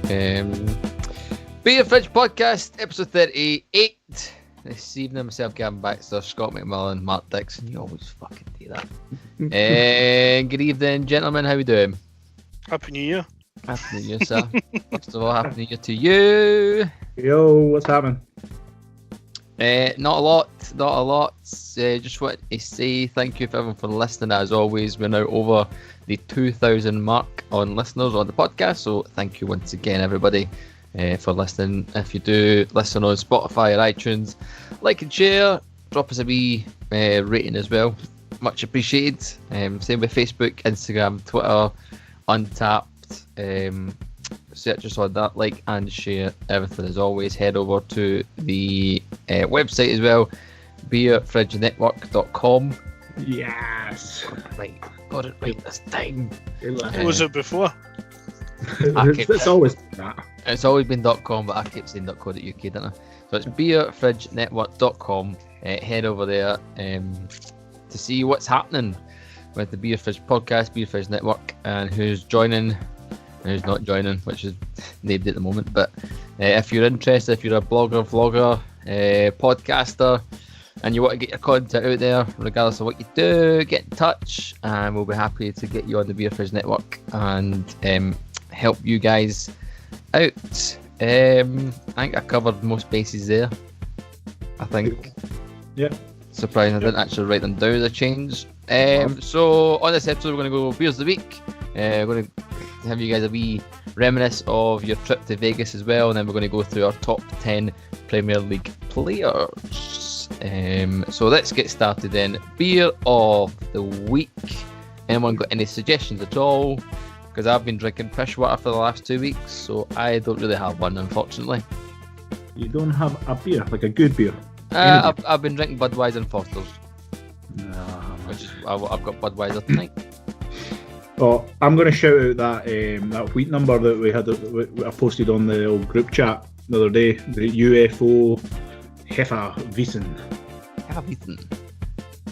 Beer Fridge Podcast, episode 38. This evening, myself, Gavin Baxter, Scott McMillan, Mark Dixon. You always fucking do that. Good evening, gentlemen. How we doing? Happy New Year. Happy New Year, sir. First of all, Happy New Year to you. Yo, what's happening? Not a lot. Just wanted to say thank you for everyone for listening. As always, we're now over the 2,000 mark on listeners on the podcast. So thank you once again, everybody, for listening. If you do listen on Spotify or iTunes, like and share. Drop us a wee rating as well. Much appreciated. Same with Facebook, Instagram, Twitter, Untapped. Search us on that, like and share everything. As always, head over to the website as well, beerfridgenetwork.com. Yes. Right, got it right this time. What was it before? It's always been that. It's always been .com, but I keep saying .co.uk, didn't I? So it's beerfridgenetwork.com. Head over there to see what's happening with the Beer Fridge podcast, Beer Fridge Network, and who's joining and who's not joining, which is named at the moment. But if you're interested, if you're a blogger, vlogger, podcaster, and you want to get your content out there, regardless of what you do, get in touch, and we'll be happy to get you on the Beer Fridge Network and help you guys out. I think I covered most bases there. I think. Yeah. Surprising I didn't actually write them down as a change. So on this episode, we're going to go Beers of the Week. We're going to have you guys a wee reminisce of your trip to Vegas as well, and then we're going to go through our top 10 Premier League players. So let's get started then. Beer of the Week. Anyone got any suggestions at all? Because I've been drinking fish water for the last 2 weeks, so I don't really have one, unfortunately. You don't have a beer, like a good beer? I've been drinking Budweiser and Foster's. Which is, I've got Budweiser tonight. Oh, I'm going to shout out that wheat number that we had. I posted on the old group chat the other day. The UFO Hefeweizen.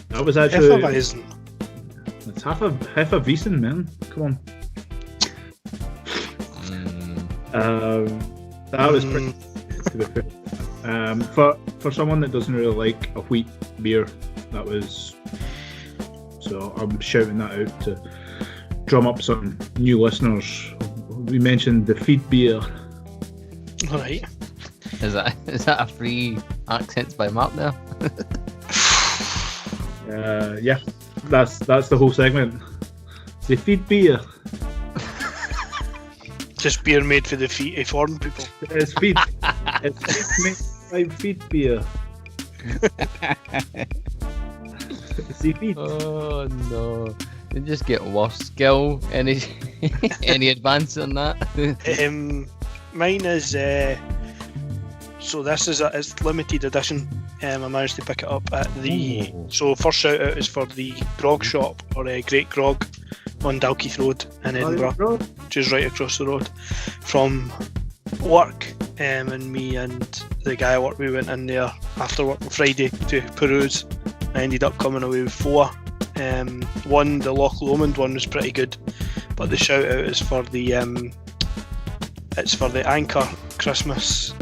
That was actually. Hefeweizen. It's Hefeweizen, man. Come on. That was pretty. To be fair. For someone that doesn't really like a wheat beer, that was. So I'm shouting that out to drum up some new listeners. We mentioned the feed beer. Alright. Is that a free accents by Mark there? Yeah, that's the whole segment. The feed beer. Just beer made for the feet of foreign people. It's feed. It's made by feed beer. It's the feed. Oh no. They just get worse. Skill. Any advance on that? Mine is so this is it's limited edition. I managed to pick it up at the so first shout out is for the grog shop, or Great Grog, on Dalkeith Road in Edinburgh, which is right across the road from work. And me and the guy at work, we went in there after work on Friday to peruse. I ended up coming away with 4. One, the Loch Lomond one, was pretty good, but the shout out is for the it's for the Anchor Christmas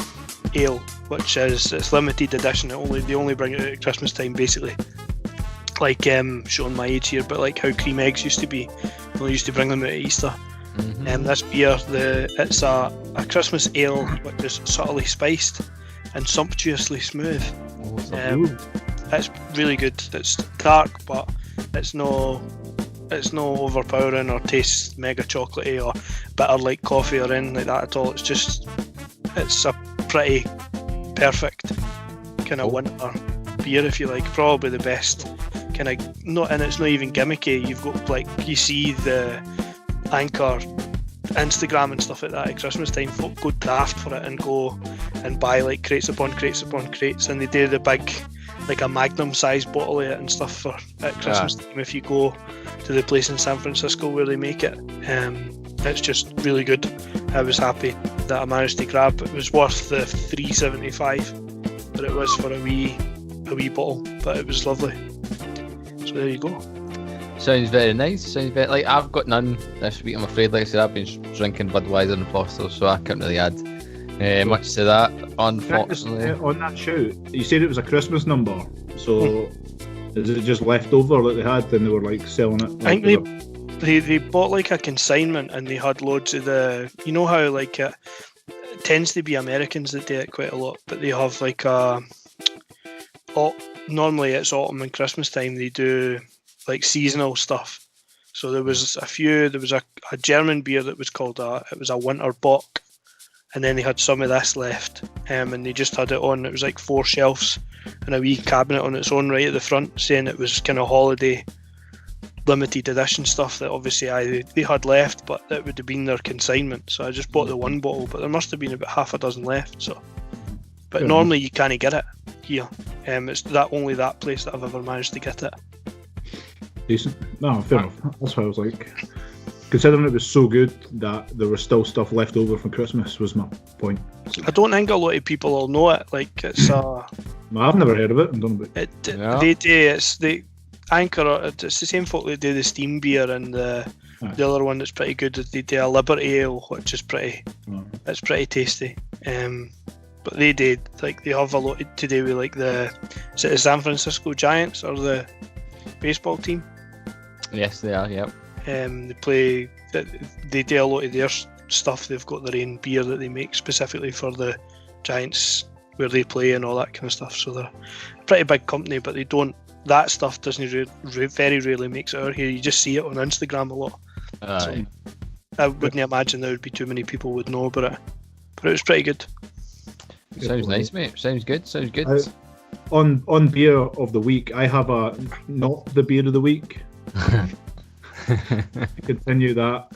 Ale, which is it's limited edition. They only bring it out at Christmas time, basically. Like showing my age here, but like how cream eggs used to be, they used to bring them out at Easter. This beer, it's a Christmas ale which is subtly spiced and sumptuously smooth. It's really good. It's dark, but it's no overpowering or tastes mega chocolatey or bitter like coffee or anything like that at all. It's a pretty perfect kind of winter beer, if you like. Probably the best kind of, and it's not even gimmicky. You've got like, you see the Anchor Instagram and stuff like that at Christmas time, folk go daft for it and go and buy like crates upon crates upon crates, and they do the big, like a Magnum sized bottle of it and stuff for at Christmas time if you go to the place in San Francisco where they make it. It's just really good. I was happy that I managed to grab. It was worth the $3.75, but it was for a wee bottle, but it was lovely. So there you go. Sounds very nice. Sounds very like I've got none this week. I'm afraid. Like I said, I've been drinking Budweiser and Foster, so I can't really add much to that. Unfortunately, on that shout, you said it was a Christmas number. So is it just leftover that they had and they were like selling it? I think they bought like a consignment and they had loads of the. You know how like it tends to be Americans that do it quite a lot, but they have like normally it's autumn and Christmas time. They do like seasonal stuff. So there was a few. There was a German beer that was called it was a winter bock, and then they had some of this left, and they just had it on. It was like 4 shelves and a wee cabinet on its own right at the front, saying it was kind of holiday limited edition stuff that obviously they had left, but that would have been their consignment. So I just bought the one bottle, but there must have been about half a dozen left. So, but normally you can't get it here. It's only that place that I've ever managed to get it. Decent. No, fair enough. That's why I was like, considering it was so good that there was still stuff left over from Christmas was my point. I don't think a lot of people will know it. Like it's I've never heard of it. They Anchor. It's the same folk that do the steam beer and the other one that's pretty good. They do a Liberty Ale, which is pretty. It's pretty tasty. But they did like they have a lot to do with like the San Francisco Giants or the baseball team. Yes, they are. Yep. They do a lot of their stuff. They've got their own beer that they make specifically for the Giants where they play and all that kind of stuff. So they're a pretty big company, but they don't. That stuff doesn't very rarely makes it out here. You just see it on Instagram a lot. So I wouldn't imagine there would be too many people would know about it. But it was pretty good. Sounds nice, mate. Sounds good. On beer of the week, I have not the beer of the week. Continue that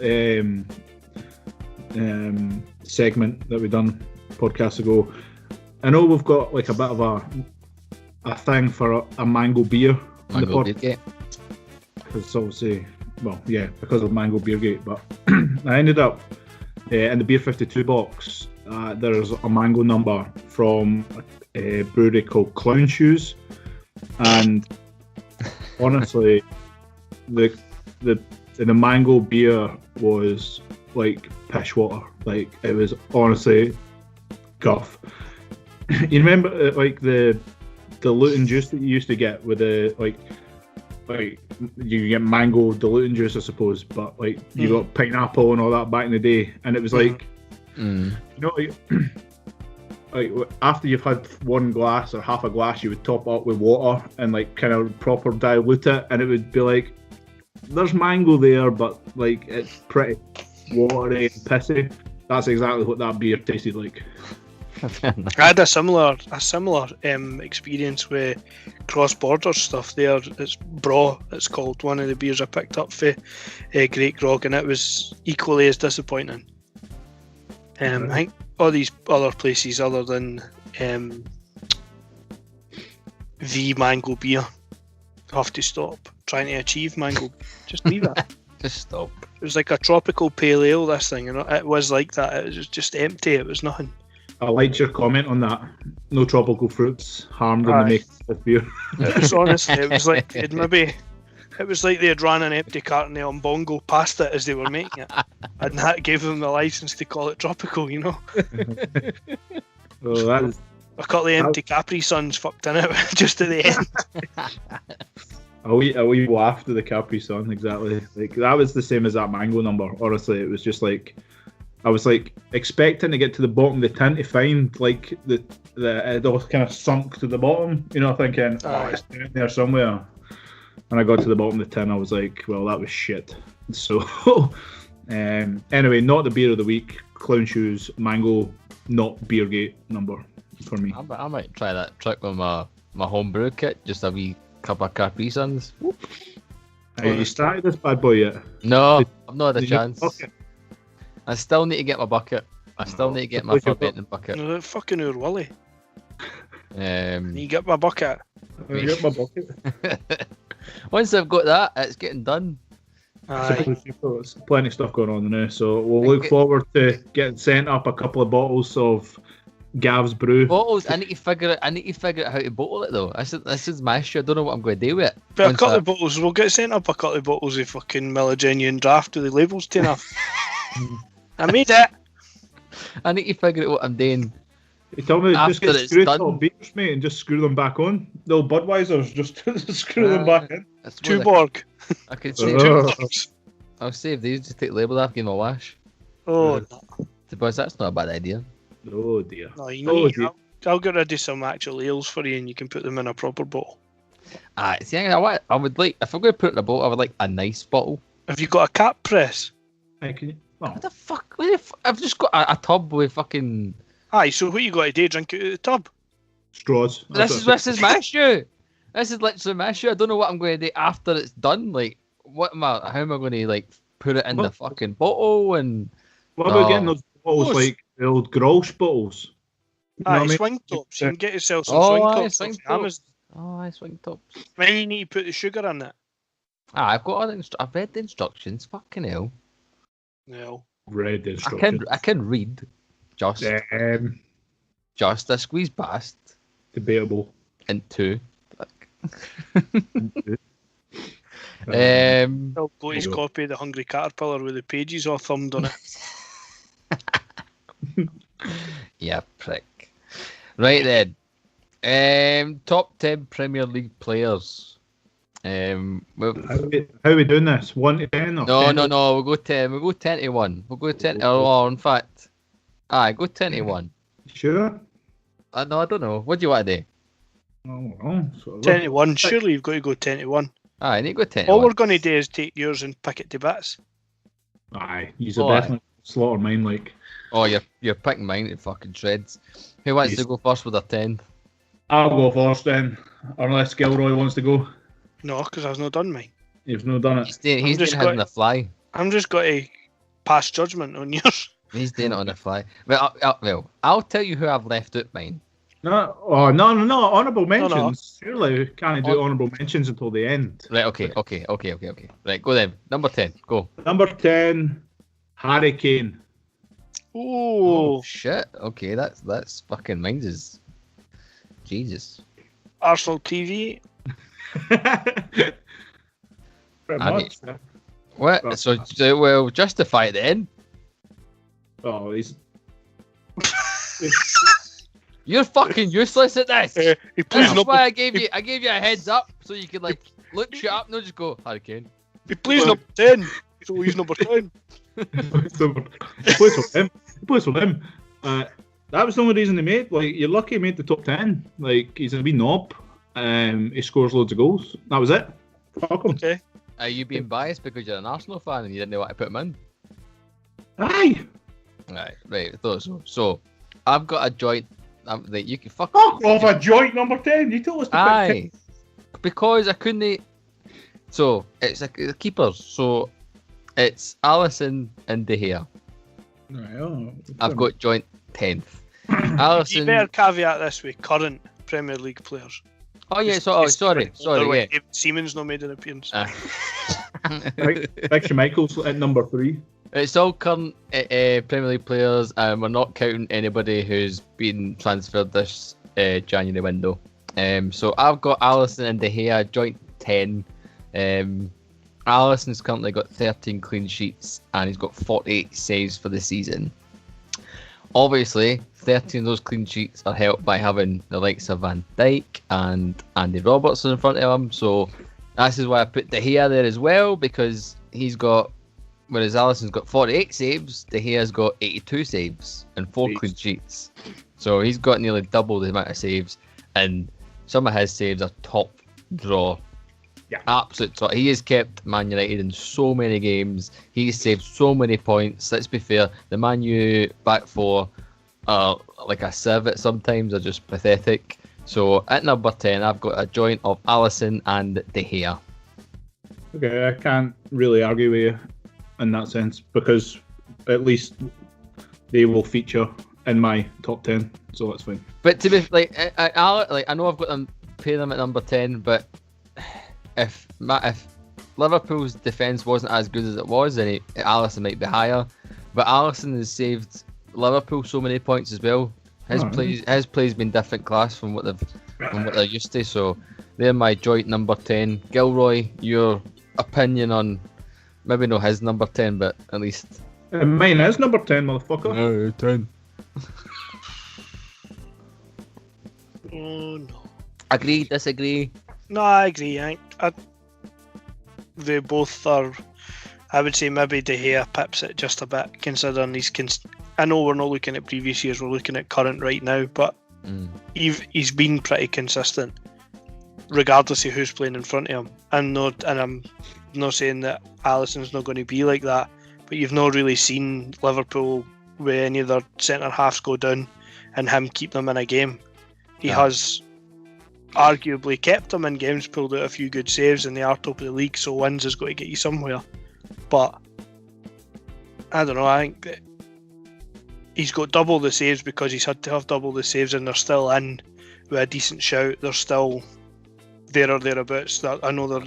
segment that we done podcasts ago. I know we've got like a bit of a thing for a mango beer. Mango Beergate. Because obviously, because of Mango Beergate. But I ended up in the Beer38 box. There's a mango number from a brewery called Clown Shoes, and honestly, the mango beer was like pish water. Like it was honestly guff. You remember like the diluting juice that you used to get with the like you get mango diluting juice, I suppose, but like you got pineapple and all that back in the day, and it was like. You know, like after you've had one glass or half a glass, you would top up with water and like kind of proper dilute it, and it would be like there's mango there, but like it's pretty watery and pissy. That's exactly what that beer tasted like. I had a similar experience with cross-border stuff there. It's Bra, it's called, one of the beers I picked up for Great Grog, and it was equally as disappointing. I think all these other places other than the mango beer have to stop trying to achieve mango. Just leave it. Just stop. It was like a tropical pale ale, this thing, and it was like that. It was just empty. It was nothing. I liked your comment on that. No tropical fruits harmed in the making of beer. It was honestly, it was like it was like they had ran an empty carton of Bongo past it as they were making it, and that gave them the license to call it tropical, you know. Well, that is a couple of empty Capri Suns fucked in it just at the end. A wee waft of the Capri Sun, exactly. Like that was the same as that mango number. Honestly, it was just like I was like expecting to get to the bottom of the tin to find like the it all kind of sunk to the bottom, you know, thinking it's down there somewhere. And I got to the bottom of the tin, I was like, well, that was shit. So anyway, not the beer of the week. Clown Shoes mango, not Beergate number for me. I might try that trick with my home brew kit. Just a wee cup of Capri Suns. Have you started this bad boy yet? No, I've not had a chance. I still need to get my bucket. I still need to get my forbidden bucket. No, fucking Willie. You get my bucket. I get my bucket. Once I've got that, it's getting done. There's plenty of stuff going on now, so we'll look forward to getting sent up a couple of bottles of Gav's brew. Bottles. I need to figure out how to bottle it though. This is my issue. I don't know what I'm going to do with it. But a couple of bottles, we'll get sent up a couple of bottles of fucking Milligenian draft with the labels taken off. I made it. I need to figure out what I'm doing. You tell me just After get it's screws done. on beers, mate, and just screw them back on. Little Budweisers, just screw them back in. I suppose Tuborg. I could save. Tuborgs. I'll save these. Just take the label off, give them a wash. Oh, To be honest, that's not a bad idea. Oh dear. no, you Oh, need. dear. I'll get rid of some actual ales for you, and you can put them in a proper bottle. See, I would like if I'm going to put it in a bottle, I would like a nice bottle. Have you got a cap press? Hey, can you? Oh, What the fuck? I've just got a tub with fucking. Aye, so what you got to do? Drink it out of the tub? straws. This is my issue. This is literally my issue. I don't know what I'm going to do after it's done. Like, how am I going to like put it in the fucking bottle and? What about getting those bottles like the old Grolsch bottles? You know Aye, what I mean? swing tops. You can get yourself some Oh, swing aye, tops. swing off tops. Amazon. Oh, I swing tops. Then you need to put the sugar in it. I've got all the I've read the instructions. Fucking hell. No. Read the instructions. I can read. Just a squeeze past Debatable. into. I'll go his copy of The Hungry Caterpillar with the pages all thumbed on it. Yeah, prick. Right then. Top 10 Premier League players. Well, How are we doing this? 1 to 10 or 10? no. We'll go 10. We'll go 10 to 1. We'll go 10. Oh, in fact, go 10 to 1. Sure. No, I don't know. What do you want to do? Oh, well, so 10 to 1. Surely you've got to go 10 to 1. I need to go 10 to All 1. we're going to do is take yours and pick it to bits. Aye, he's Oh, definitely slaughter mine like. Oh, you're picking mine to fucking shreds. Who wants to go first with their 10th? I'll go first then, unless Gilroy wants to go. No, because I've not done mine. You've not done it. He's doing his just on the fly. I'm just got to pass judgment on yours. He's doing it on the fly. Well, I'll tell you who I've left out mine. No, no. Honourable no. mentions. Surely we can't do honourable mentions until the end. Right, okay. Right, go then. Number 10, go. Number 10, Harry Kane. Oh, Shit. Okay, that's fucking mine's is. Jesus. Arsenal TV. Pretty I much. What? Well, So well, justify it then. Oh, he's. You're fucking useless at this. He plays That's number. why I gave you a heads up so you could like look shit up, no just go Harry Kane. He plays number 10. So he's number 10. He plays for him. He plays for him. That was the only reason he made. Like, you're lucky he made the top 10. Like, he's a wee knob. He scores loads of goals. That was it. Fuck him. Okay. Are you being biased because you're an Arsenal fan and you didn't know what to put him in? Aye. Right. I thought so. So I've got a joint. That you can fuck Off a joint number 10. You told us to pick 10. Because I couldn't. So it's a keepers. So it's Alisson and De Gea. I've got joint 10th. You Alisson. better caveat this with current Premier League players. Oh yeah. Sorry. Yeah. David Seaman's not made an appearance. Big Michael's at number 3. It's all current Premier League players, and we're not counting anybody who's been transferred this January window. So I've got Alisson and De Gea joint 10. Alisson's currently got 13 clean sheets and he's got 48 saves for the season. Obviously, 13 of those clean sheets are helped by having the likes of Van Dijk and Andy Robertson in front of him. So this is why I put De Gea there as well, because he's got, whereas Alisson's got 48 saves, De Gea's got 82 saves and 4 clean sheets. So he's got nearly double the amount of saves, and some of his saves are top draw. Yeah. Absolute top. He has kept Man United in so many games. He's saved so many points. Let's be fair, the Man U back four are like a civet sometimes, are just pathetic. So at number 10, I've got a joint of Alisson and De Gea. Okay, I can't really argue with you in that sense, because at least they will feature in my top 10, so that's fine. But to be I know I've got them pay them at number 10, but if Liverpool's defence wasn't as good as it was, then Alisson might be higher. But Alisson has saved Liverpool so many points as well. His play's been different class from what they're used to. So they're my joint number 10. Gilroy, your opinion on maybe not his number 10, but at least mine is number 10, motherfucker. No, 10. Oh no. Agree, disagree? No, I agree. They both are. I would say maybe De Gea pips it just a bit, considering I know we're not looking at previous years, we're looking at current right now, but he's been pretty consistent, regardless of who's playing in front of him. And I'm not saying that Alisson's not going to be like that, but you've not really seen Liverpool with any of their centre halves go down and him keep them in a game. He has arguably kept them in games, pulled out a few good saves, and they are top of the league, so wins is going to get you somewhere. But I don't know, I think that he's got double the saves because he's had to have double the saves, and they're still in with a decent shout. They're still there or thereabouts. I know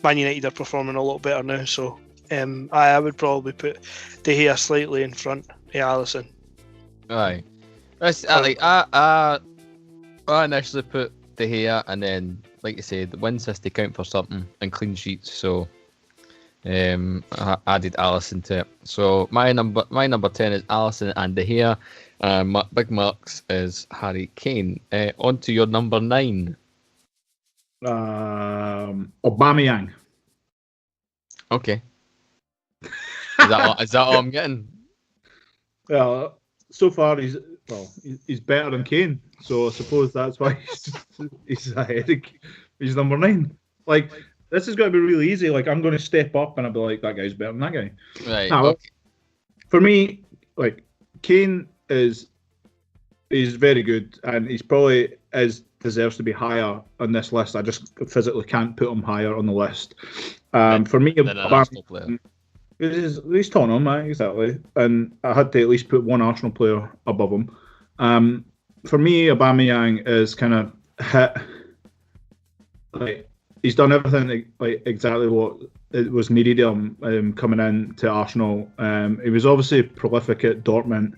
Man United are performing a lot better now, so I would probably put De Gea slightly in front of Alisson. Aye. I initially put De Gea, and then, like you said, the wins has to count for something, and clean sheets, so I added Alisson to it. So my number 10 is Alisson and De Gea. Big Mark's is Harry Kane. On to your number 9. Aubameyang. Okay. Is that all I'm getting? Well, so far he's better than Kane, so I suppose that's why he's ahead. He's number 9. Like, this is going to be really easy. Like, I'm going to step up and I'll be like, that guy's better than that guy. Right. Now, okay. For me, like, Kane is very good, and he's probably deserves to be higher on this list. I just physically can't put him higher on the list. For me, he's Tottenham, exactly, and I had to at least put one Arsenal player above him. For me, Aubameyang is kind of hit. Like, he's done everything like exactly what it was needed of him coming in to Arsenal. He was obviously prolific at Dortmund,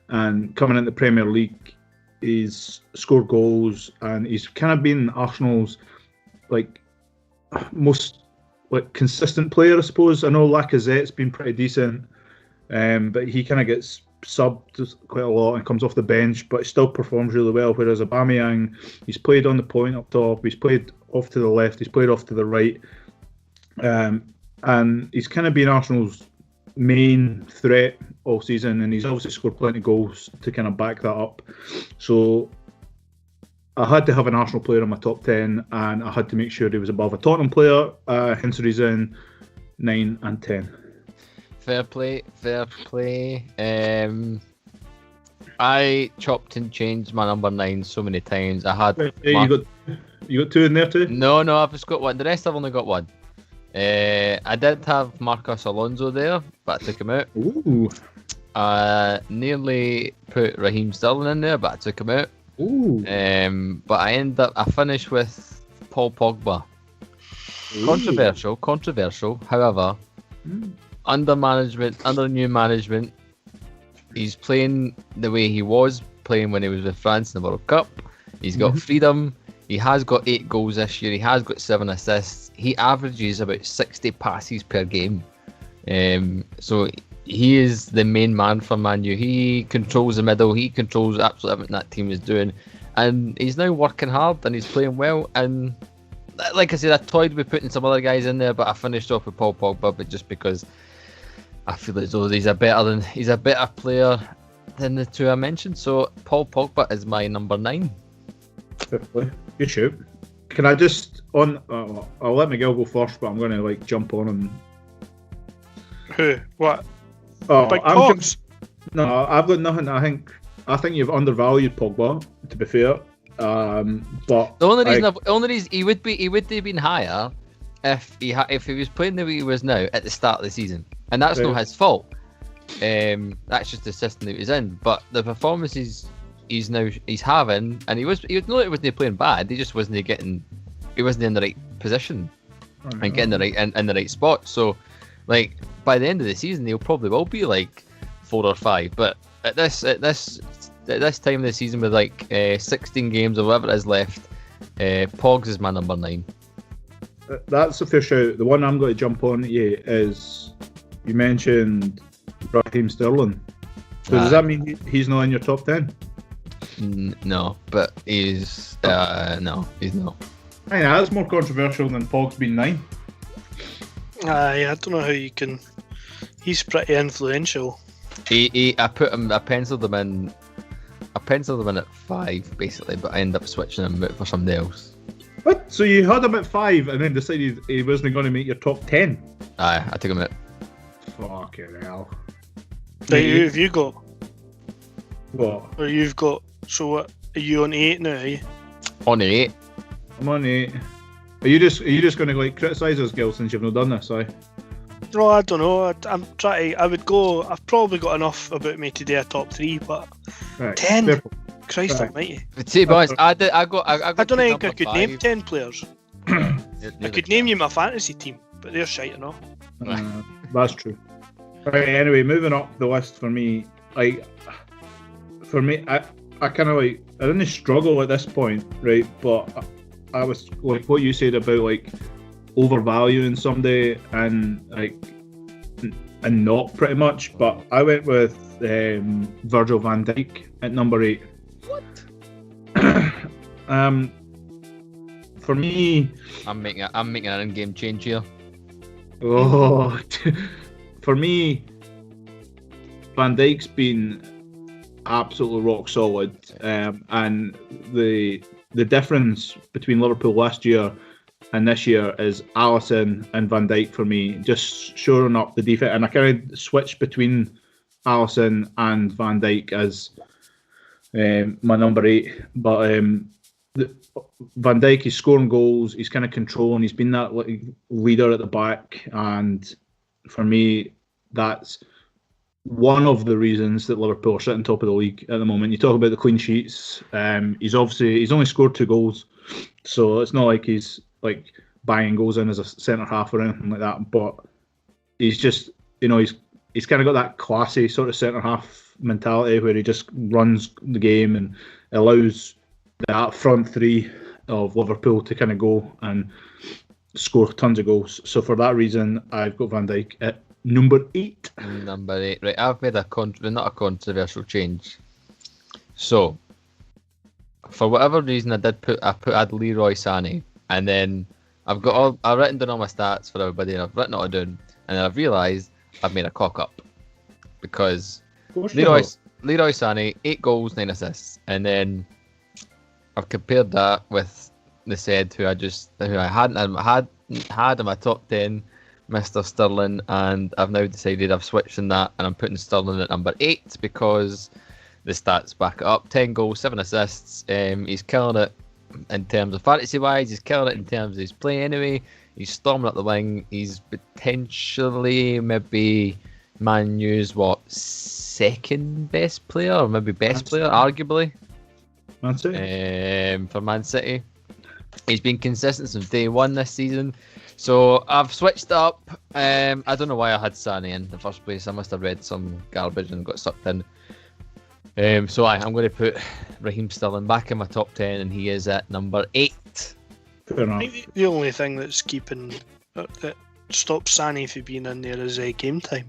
and coming into the Premier League, he's scored goals, and he's kind of been Arsenal's like most like consistent player, I suppose. I know Lacazette's been pretty decent, but he kind of gets subbed quite a lot and comes off the bench, but still performs really well. Whereas Aubameyang, he's played on the point up top, he's played off to the left, he's played off to the right, and he's kind of been Arsenal's main threat all season, and he's obviously scored plenty of goals to kind of back that up. So I had to have an Arsenal player in my top 10, and I had to make sure he was above a Tottenham player, hence the reason 9 and 10. Fair play. I chopped and changed my number 9 so many times. I had you got 2 in there too? No, I've just got 1. The rest I've only got 1. I did have Marcos Alonso there, but I took him out. Ooh. Nearly put Raheem Sterling in there, but I took him out. Ooh. But I finished with Paul Pogba. Ooh. Controversial. However, under new management, he's playing the way he was playing when he was with France in the World Cup. He's got freedom. He has got 8 goals this year. He has got 7 assists. He averages about 60 passes per game. So he is the main man for Man U. He controls the middle. He controls absolutely everything that team is doing. And he's now working hard and he's playing well. And like I said, I toyed with putting some other guys in there, but I finished off with Paul Pogba, but just because I feel as though he's a better player than the 2 I mentioned. So Paul Pogba is my number 9. Good shoot. Can I just I'll let Miguel go first, but I'm going to jump on him. Who? What? Oh, Big Pogs? No, I've got nothing. I think you've undervalued Pogba, to be fair. But the only reason he would have been higher if he was playing the way he was now at the start of the season, and that's not his fault. That's just the system that he was in. But the performances he's having, and he wasn't playing bad. He just wasn't in the right position and getting in the right spot. So, by the end of the season, he'll probably will be 4 or 5. But at this at this time of the season with like 16 games or whatever it is left, Pogs is my number 9. That's a fair shout. The one I'm going to jump on at you is, you mentioned Raheem Sterling. So does that mean he's not in your top 10? No, but he's no, he's not. I know, that's more controversial than Pogs being 9. I don't know how you can. He's pretty influential. I penciled him in at 5 basically, but I ended up switching him out for somebody else. What? So you had him at 5 and then decided he wasn't going to make your top 10? Aye, I took him out. Fucking hell. Right, who have you got? What? Or you've got. So what? Are you on 8 now? Are you? On 8. I'm on 8. Are you just going to like criticise us, Gil, since you've not done this? Aye. No, I don't know. I'm trying. I would go. I've probably got enough about me to do a top 3, but Right. 10. Fair. Christ Right. Almighty! But to be honest, I don't think I could name 10 players. I could name you my fantasy team, but they're shite enough. That's true. Right. Anyway, moving up the list for me, I kind of like, I didn't struggle at this point, right? But I was like what you said about like overvaluing somebody and not pretty much. But I went with Virgil van Dijk at number 8. What? For me, I'm making an in-game change here. oh, for me, Van Dijk's been absolutely rock solid, and the difference between Liverpool last year and this year is Alisson and Van Dijk for me, just shoring up the defense. And I kind of switched between Alisson and Van Dijk as my number 8, but Van Dijk is scoring goals, he's kind of controlling, he's been that leader at the back, and for me that's one of the reasons that Liverpool are sitting top of the league at the moment. You talk about the clean sheets, he's only scored 2 goals, so it's not like he's like banging goals in as a centre half or anything like that, but he's just, he's kind of got that classy sort of centre half mentality where he just runs the game and allows that front 3 of Liverpool to kind of go and score tons of goals. So for that reason, I've got Van Dijk at number 8. Number 8, right? I've made not a controversial change. So, for whatever reason, I had Leroy Sané, and then I've written down all my stats for everybody, and I've written it all down, and then I've realised I've made a cock up because Leroy Sané, 8 goals, 9 assists, and then I've compared that with the said who I hadn't had in my top 10, Mr. Sterling, and I've now decided I've switched in that, and I'm putting Sterling at number 8 because the stats back it up. 10 goals, 7 assists. He's killing it in terms of fantasy wise. He's killing it in terms of his play anyway. He's storming up the wing. He's potentially maybe Man U's second best player, or maybe best player, arguably. Man City. For Man City. He's been consistent since day 1 this season. So I've switched up. I don't know why I had Sané in the first place. I must have read some garbage and got sucked in. So I'm going to put Raheem Sterling back in my top 10, and he is at number 8. Fair enough. I think the only thing that's that stops Sané from being in there is game time.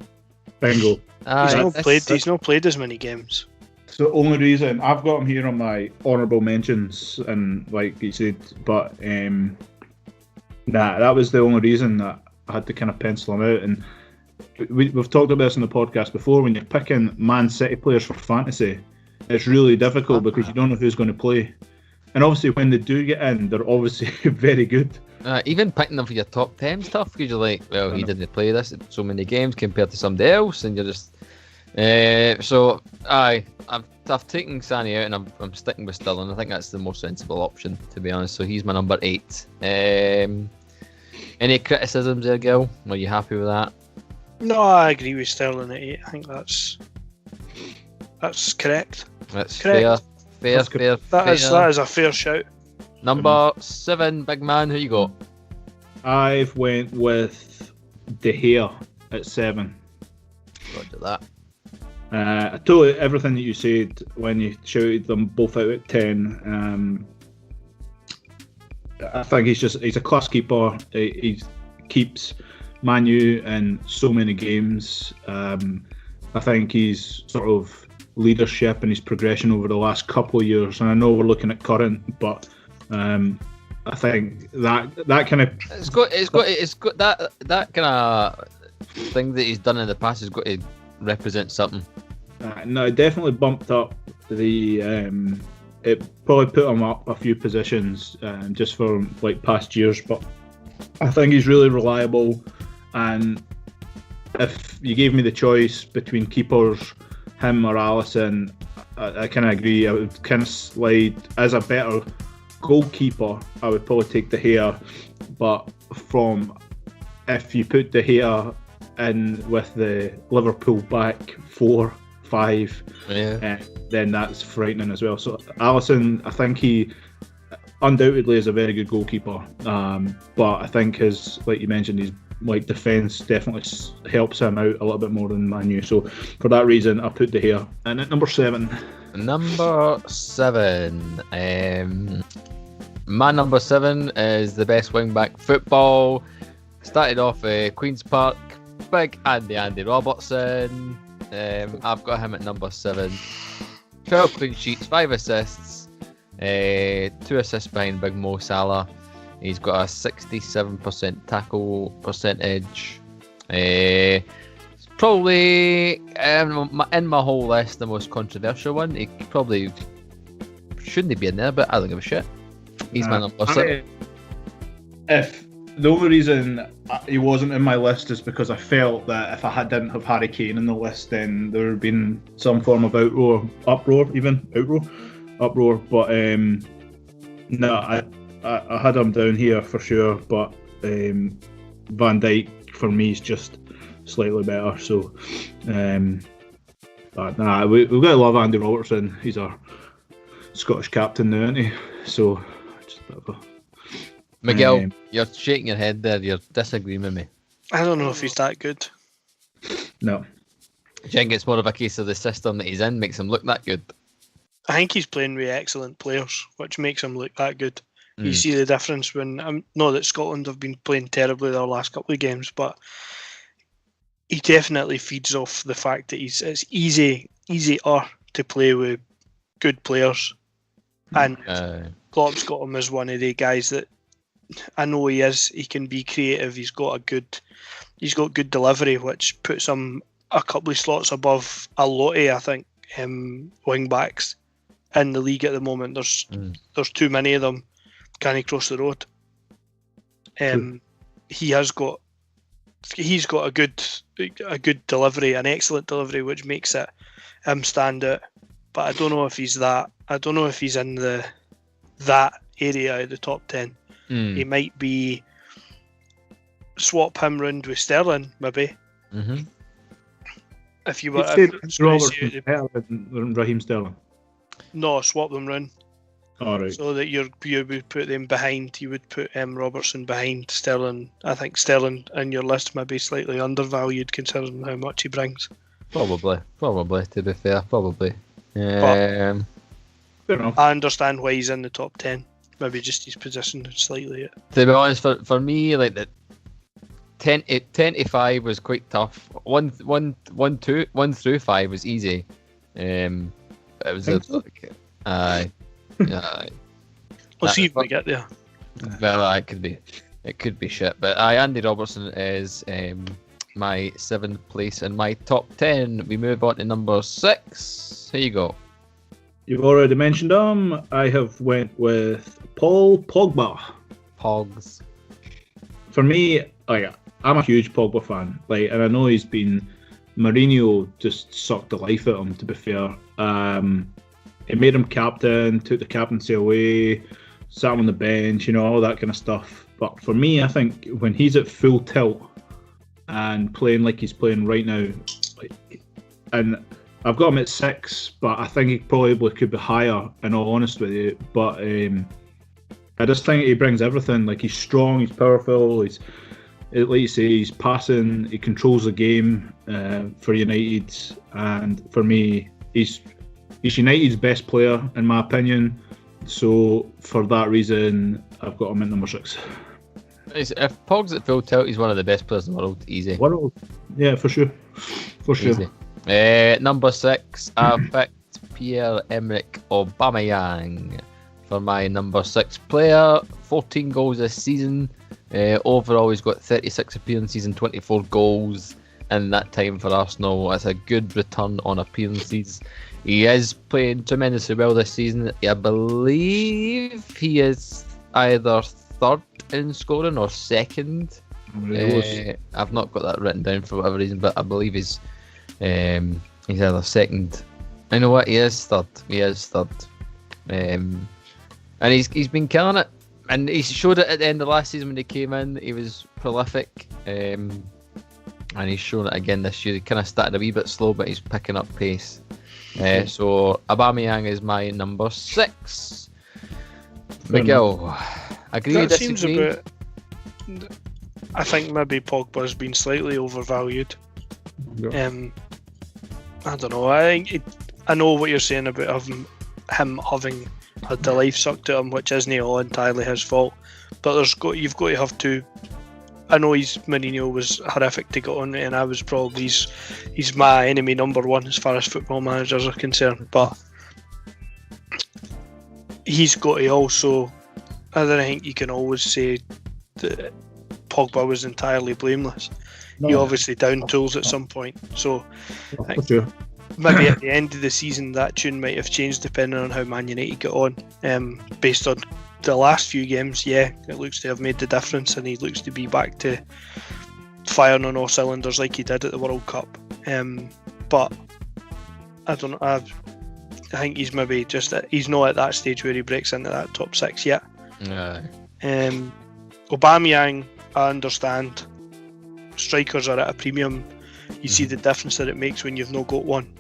Bingo. He's not played as many games. It's the only reason I've got him here on my honourable mentions, and like you said, but that was the only reason that I had to kind of pencil him out. And we've talked about this in the podcast before. When you're picking Man City players for fantasy, it's really difficult because you don't know who's going to play. And obviously, when they do get in, they're obviously very good. Even picking them for your top 10 stuff, because you're like, well, he didn't play this in so many games compared to somebody else, and you're just. So I've taken Sané out, and I'm sticking with Sterling. I think that's the more sensible option, to be honest. So he's my number 8. Any criticisms there, Gil? Are you happy with that? No, I agree with Sterling at 8. I think that's correct. That's correct. Fair. That is a fair shout. Number 7, big man. Who you got? I've went with De Gea at 7. Roger that. Totally everything that you said when you shouted them both out at 10. I think he's a class keeper. He keeps Man U in so many games. I think he's sort of leadership and his progression over the last couple of years, and I know we're looking at current, but I think that kind of it's got that kind of thing that he's done in the past has got to represent something. No, it definitely bumped up the. It probably put him up a few positions just for like past years, but I think he's really reliable. And if you gave me the choice between keepers, him or Alisson, I kind of agree. I would kind of slide as a better goalkeeper. I would probably take De Gea, but if you put De Gea in with the Liverpool back 4-5, then that's frightening as well. So Alisson, I think he undoubtedly is a very good goalkeeper, but I think his, like you mentioned, his defence definitely helps him out a little bit more than Man U. So for that reason, I put De Gea. And at number 7. My number 7 is the best wing back football. Started off Queen's Park, big Andy Robertson. I've got him at number 7. 12 clean sheets, 5 assists, 2 assists behind Big Mo Salah. He's got a 67% tackle percentage. Probably in my whole list the most controversial one. He probably shouldn't be in there, but I don't give a shit. He's my number 7. If the only reason he wasn't in my list is because I felt that if I didn't have Harry Kane in the list, then there would have been some form of uproar. But no, I had him down here for sure. But Van Dijk for me is just slightly better. So, but nah, we've got to love Andy Robertson. He's our Scottish captain now, isn't he? So, just a bit of a. Miguel, you're shaking your head there. You're disagreeing with me. I don't know if he's that good. No. I think it's more of a case of the system that he's in makes him look that good. I think he's playing with excellent players, which makes him look that good. You see the difference when, not that Scotland have been playing terribly their last couple of games, but he definitely feeds off the fact that it's easier to play with good players. And Klopp's got him as one of the guys that I know he is. He can be creative. He's got good delivery, which puts him a couple of slots above a lot of, I think, wing backs in the league at the moment. There's too many of them. Can he cross the road? He's got a good delivery, an excellent delivery, which makes it him stand out. But I don't know if he's that. I don't know if he's in that area of the top 10. He might be swap him round with Sterling, maybe. Mm-hmm. If you were better than Raheem Sterling. No, swap them round. All right. So that you would put them behind. You would put Robertson behind Sterling. I think Sterling in your list may be slightly undervalued considering how much he brings. Probably. To be fair, probably. I understand why he's in the top 10. Maybe just his position slightly. To be honest, for me, like the 10 to 5 was quite tough. 1 through 5 was easy. It was aye. We'll see if we get there. Well, it could be shit. But Andy Robertson is my 7th place in my top 10. We move on to number 6. Here you go. You've already mentioned him. I have went with Paul Pogba. Pogs. For me, I'm a huge Pogba fan. And I know Mourinho just sucked the life out of him, to be fair. It made him captain, took the captaincy away, sat him on the bench, all that kind of stuff. But for me, I think when he's at full tilt and playing like he's playing right now, and I've got him at 6, but I think he probably could be higher, in all honesty with you. But I just think he brings everything. He's strong, he's powerful, like you say, he's passing, he controls the game for United, and for me, he's United's best player in my opinion. So for that reason, I've got him at number 6. If Pog's at full tilt, he's one of the best players in the world. Easy. Yeah, for sure. Easy. Number 6, I've picked Pierre-Emerick Aubameyang for my number 6 player. 14 goals this season. Overall, he's got 36 appearances and 24 goals in that time for Arsenal. That's a good return on appearances. He is playing tremendously well this season. I believe he is either third in scoring or second. I've not got that written down for whatever reason, but I believe he's either second. I know what, he is third. And he's been killing it. And he showed it at the end of last season when he came in. He was prolific. And he's shown it again this year. He kind of started a wee bit slow, but he's picking up pace. So Aubameyang is my number 6. Miguel, agree, that disagree? Seems a bit. I think maybe Pogba's been slightly overvalued. Yeah. I don't know. I know what you're saying about him having had the life sucked at him, which isn't all entirely his fault. But you've got to have two. I know Mourinho was horrific to get on, and I was probably he's my enemy number 1 as far as football managers are concerned. But he's got to also. I don't think you can always say that Pogba was entirely blameless. No. He obviously down tools at some point. So Sure. maybe at the end of the season that tune might have changed depending on how Man United get on. Based on the last few games, yeah, it looks to have made the difference, and he looks to be back to firing on all cylinders like he did at the World Cup. But I don't know. I think he's maybe he's not at that stage where he breaks into that top 6 yet. No. Aubameyang, I understand. Strikers are at a premium. You see the difference that it makes when you've not got one.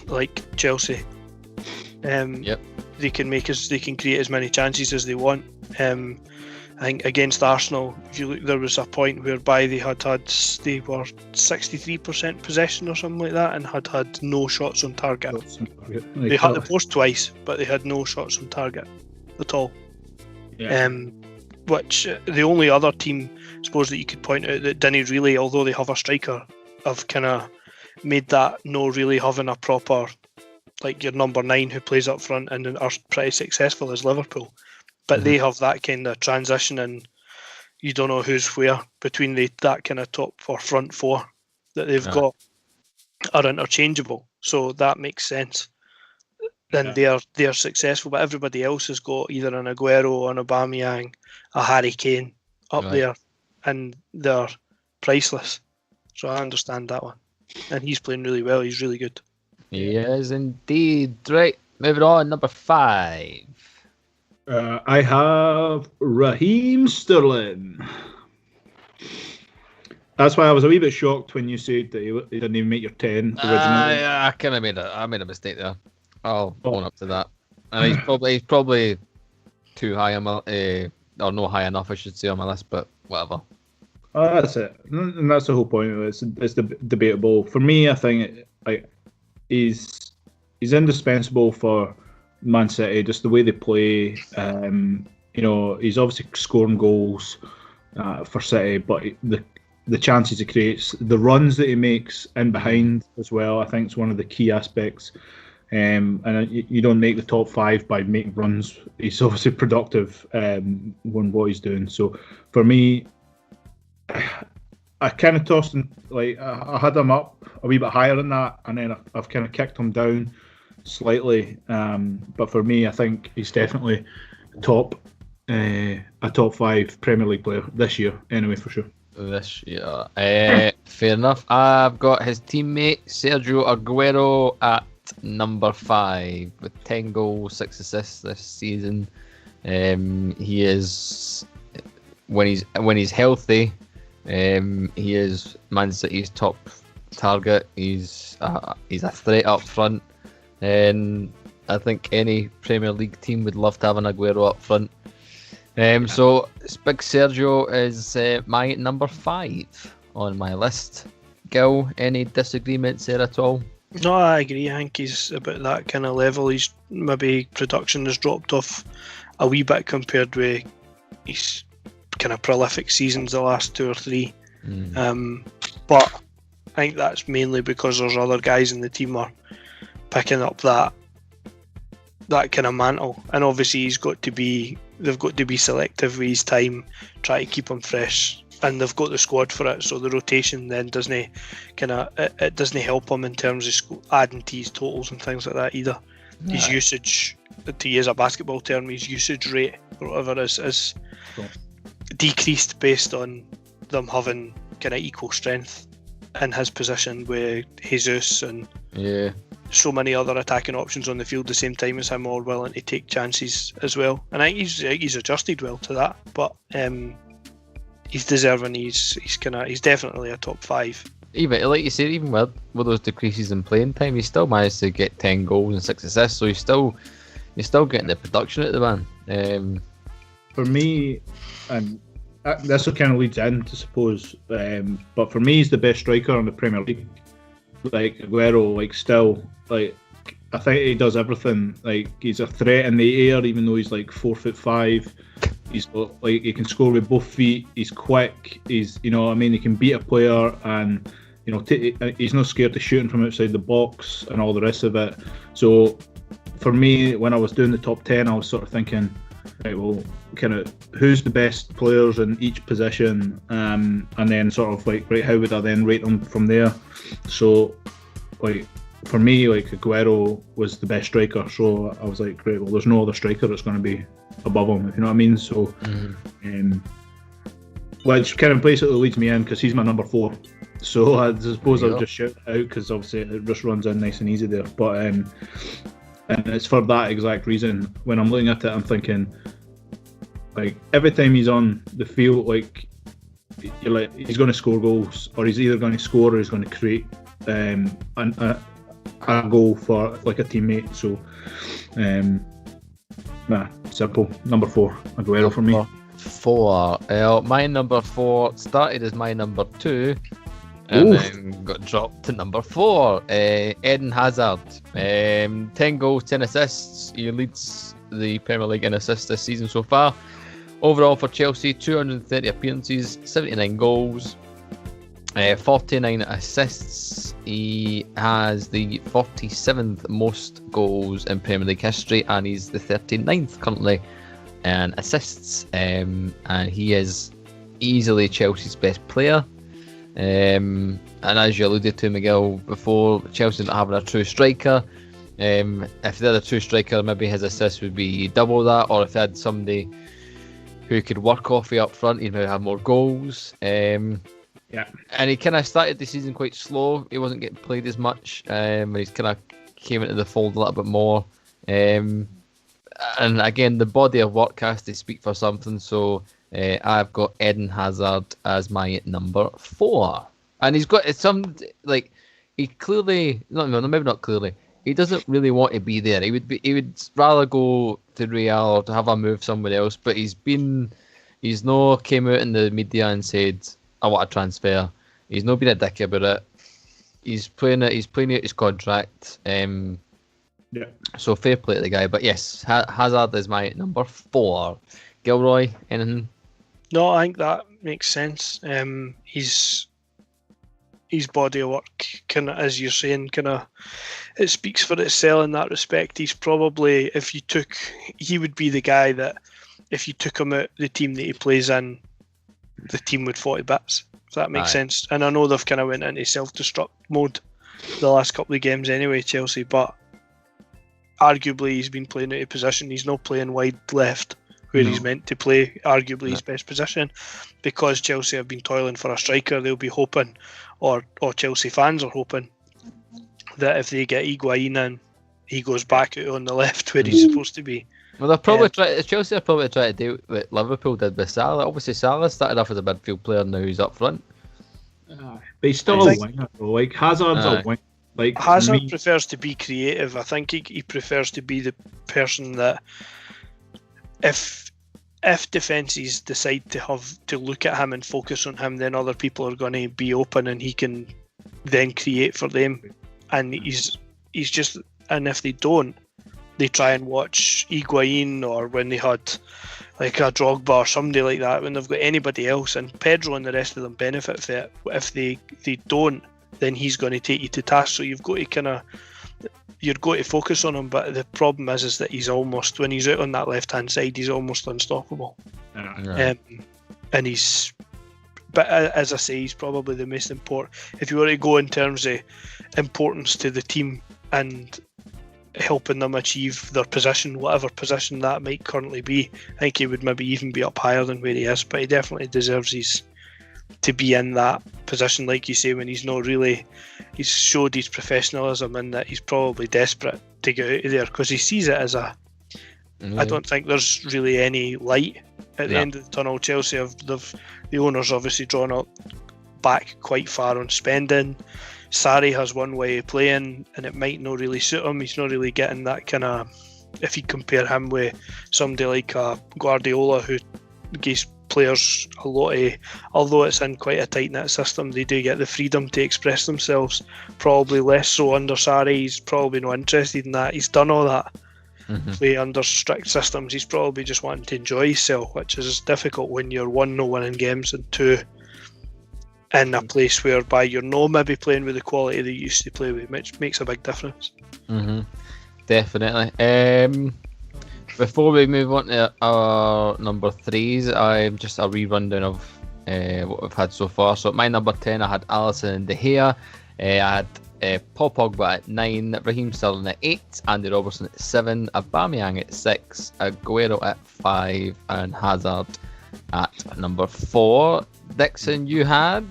Like Chelsea. Yep. They can create as many chances as they want. I think against Arsenal, if you look, there was a point whereby they were 63% possession or something like that, and had no shots on target. They had the post twice, but they had no shots on target at all. Yeah. Which the only other team, I suppose, that you could point out that didn't really, although they have a striker, have kind of made that no really having a proper, like your number 9 who plays up front and are pretty successful as Liverpool. But they have that kind of transition, and you don't know who's where between that kind of top or front 4 that they've got are interchangeable. So that makes sense. Then they're successful, but everybody else has got either an Aguero, an Aubameyang, a Harry Kane up there, and they're priceless. So I understand that one. And he's playing really well. He's really good. He is indeed. Right, moving on, number 5. I have Raheem Sterling. That's why I was a wee bit shocked when you said that he didn't even make your 10 originally. I kind of made a mistake there. I'll own up to that. And he's probably too high on my, or not high enough, I should say, on my list. But whatever. That's it, and that's the whole point of it. It's debatable. For me, I think he's indispensable for Man City, just the way they play. He's obviously scoring goals for City, but the chances he creates, the runs that he makes in behind as well, I think is one of the key aspects. And you don't make the top 5 by making runs. He's obviously productive when what he's doing. So for me, I kind of tossed him, like I had him up a wee bit higher than that, and then I've kind of kicked him down slightly. But for me, I think he's definitely a top 5 Premier League player this year, anyway, for sure. This year, fair enough. I've got his teammate Sergio Aguero at number 5 with 10 goals, 6 assists this season. He is when he's healthy. He is Man City's top target. He's a threat up front, and I think any Premier League team would love to have an Aguero up front. So Big Sergio is my number 5 on my list. Gil, any disagreements there at all? No, I agree. I think he's about that kind of level. He's maybe production has dropped off a wee bit compared with his kind of prolific seasons the last 2 or 3. But I think that's mainly because there's other guys in the team are picking up that kind of mantle, and obviously they've got to be selective with his time, try to keep him fresh. And they've got the squad for it, so the rotation then doesn't help him in terms of adding to his totals and things like that either. Yeah. His usage, to use a basketball term, his usage rate or whatever is decreased based on them having kind of equal strength in his position with Jesus and so many other attacking options on the field at the same time as him, all willing to take chances as well. And I think he's adjusted well to that, but he's deserving. He's definitely a top 5. Even like you said, even with those decreases in playing time, he still managed to get 10 goals and 6 assists. So he's still getting the production at the man. For me, this will kind of leads in, to suppose. But for me, he's the best striker in the Premier League. Like Aguero, I think he does everything. Like, he's a threat in the air, even though he's like 4'5". He's he can score with both feet. He's quick. He can beat a player, and he's not scared of shooting from outside the box and all the rest of it. So for me, when I was doing the top 10, I was sort of thinking, right, well, kind of who's the best players in each position, and then sort of like, right, how would I then rate them from there? So for me, Aguero was the best striker, so I was like, great, well, there's no other striker that's going to be above him, if you know what I mean. So, which kind of basically leads me in, because he's my number 4. So I suppose I'll just shout it out, because obviously it just runs in nice and easy there. But and it's for that exact reason. When I'm looking at it, I'm thinking, like, every time he's on the field, like, you're like, he's going to score goals, or he's either going to score or he's going to create a goal for like a teammate. So simple. Number 4, Aguero for me. 4. My number 4 started as my number 2 and then got dropped to number 4. Eden Hazard, 10 goals, 10 assists. He leads the Premier League in assists this season so far. Overall for Chelsea, 230 appearances, 79 goals, 49 assists. He has the 47th most goals in Premier League history, and he's the 39th currently in assists. And he is easily Chelsea's best player. And as you alluded to, Miguel, before, Chelsea not having a true striker. If they had a true striker, maybe his assists would be double that, or if they had somebody who could work off it up front, he'd maybe have more goals. Yeah, and he kind of started the season quite slow. He wasn't getting played as much, and he's kind of came into the fold a little bit more. And again, the body of work has to speak for something. So I've got Eden Hazard as my number 4, and he's got some, like, he clearly maybe not clearly. He doesn't really want to be there. He would rather go to Real or to have a move somewhere else. But he's no came out in the media and said, I want a transfer. He's not been a dick about it. He's playing out his contract. So fair play to the guy. But yes, Hazard is my number 4. Gilroy, anything? No, I think that makes sense. His body of work, kind of, as you're saying, kind of, it speaks for itself in that respect. He's probably, he would be the guy that if you took him out the team that he plays in, the team would 40 bits, if that makes sense. And I know they've kind of went into self-destruct mode the last couple of games anyway, Chelsea, but arguably he's been playing out of position. He's not playing wide left where he's meant to play, arguably his best position. Because Chelsea have been toiling for a striker, they'll be hoping, or Chelsea fans are hoping, that if they get Higuain in, he goes back out on the left where he's supposed to be. Well, they're probably Chelsea are probably trying to do what Liverpool did with Salah. Obviously, Salah started off as a midfield player, and now he's up front. But he's still a winger, though. Like, Hazard's a winger. Like, Hazard prefers to be creative. I think he prefers to be the person that, if if defences decide to look at him and focus on him, then other people are going to be open and he can then create for them. And he's just, and if they don't, they try and watch Higuain, or when they had like a Drogba or somebody like that, when they've got anybody else, and Pedro and the rest of them benefit from it. If they don't, then he's going to take you to task. So you've got to you're going to focus on him, but the problem is that he's almost, when he's out on that left-hand side, he's almost unstoppable. Yeah. And but as I say, he's probably the most important. If you were to go in terms of importance to the team and helping them achieve their position, whatever position that might currently be, I think he would maybe even be up higher than where he is, but he definitely deserves to be in that position, like you say, when he's showed his professionalism and that he's probably desperate to get out of there, because he sees it as I don't think there's really any light at the end of the tunnel. Chelsea the owners obviously drawn up back quite far on spending. Sarri has one way of playing and it might not really suit him. He's not really getting that kind of, if you compare him with somebody like Guardiola, who gives players a lot of, although it's in quite a tight-knit system, they do get the freedom to express themselves. Probably less so under Sarri. He's probably not interested in that. He's done all that. Play under strict systems. He's probably just wanting to enjoy himself, which is difficult when you're one, no winning games, and two, in a place whereby you're not maybe playing with the quality that you used to play with, which makes a big difference. Definitely. Before we move on to our number threes, I'm just a rerundown of what we've had so far. So at my number 10, I had Alisson and De Gea. I had Paul Pogba at 9, Raheem Sterling at 8, Andy Robertson at 7, Aubameyang at 6, Aguero at 5, and Hazard at number 4. Dixon, you had?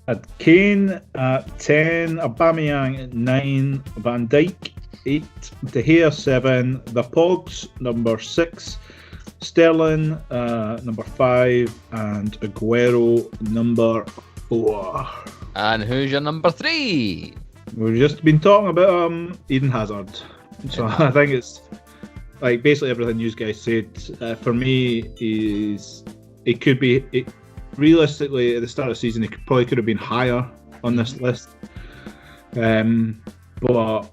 Had Kane at 10, Aubameyang at 9, Van Dijk 8, De Gea 7, the Pogs number 6, Sterling number 5, and Aguero number 4. And who's your number 3? We've just been talking about Eden Hazard, so I think it's like basically everything you guys said. For me, it could be realistically at the start of the season, it could have been higher on this list, but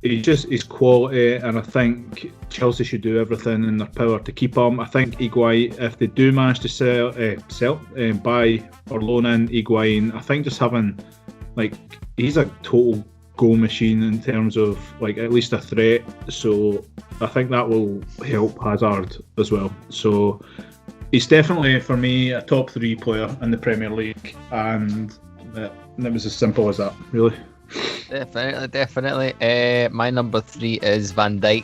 he's just his quality, and I think Chelsea should do everything in their power to keep him. I think Higuain, if they do manage to buy or loan in Higuain, I think just having, like, he's a total goal machine in terms of, like, at least a threat. So I think that will help Hazard as well. So he's definitely, for me, a top 3 player in the Premier League, and it was as simple as that, really. Definitely. My number 3 is Van Dijk.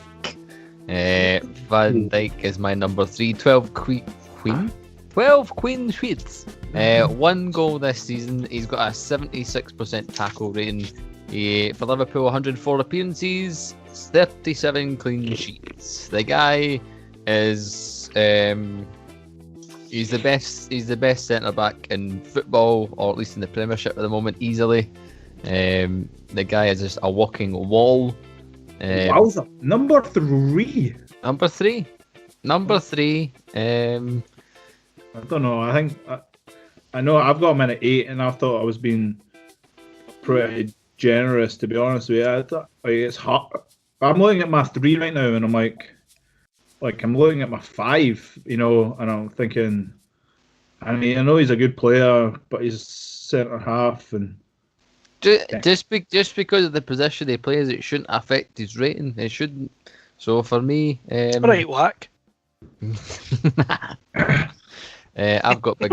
Van Dijk is my number 3. 12 clean sheets. 1 goal this season. He's got a 76% tackle rating. For Liverpool, 104 appearances, 37 clean sheets. The guy is he's the best centre back in football, or at least in the Premiership at the moment, easily. The guy is just a walking wall. Wowza. Number 3. Number 3. I don't know. I think I know I've got him in at 8, and I thought I was being pretty generous, to be honest with you. I thought, like, it's hot. I'm looking at my 3 right now, and I'm like I'm looking at my 5, and I'm thinking, I mean, I know he's a good player, but he's centre half, and just because of the position he plays, it shouldn't affect his rating. It shouldn't. So for me, right, whack. I've got big.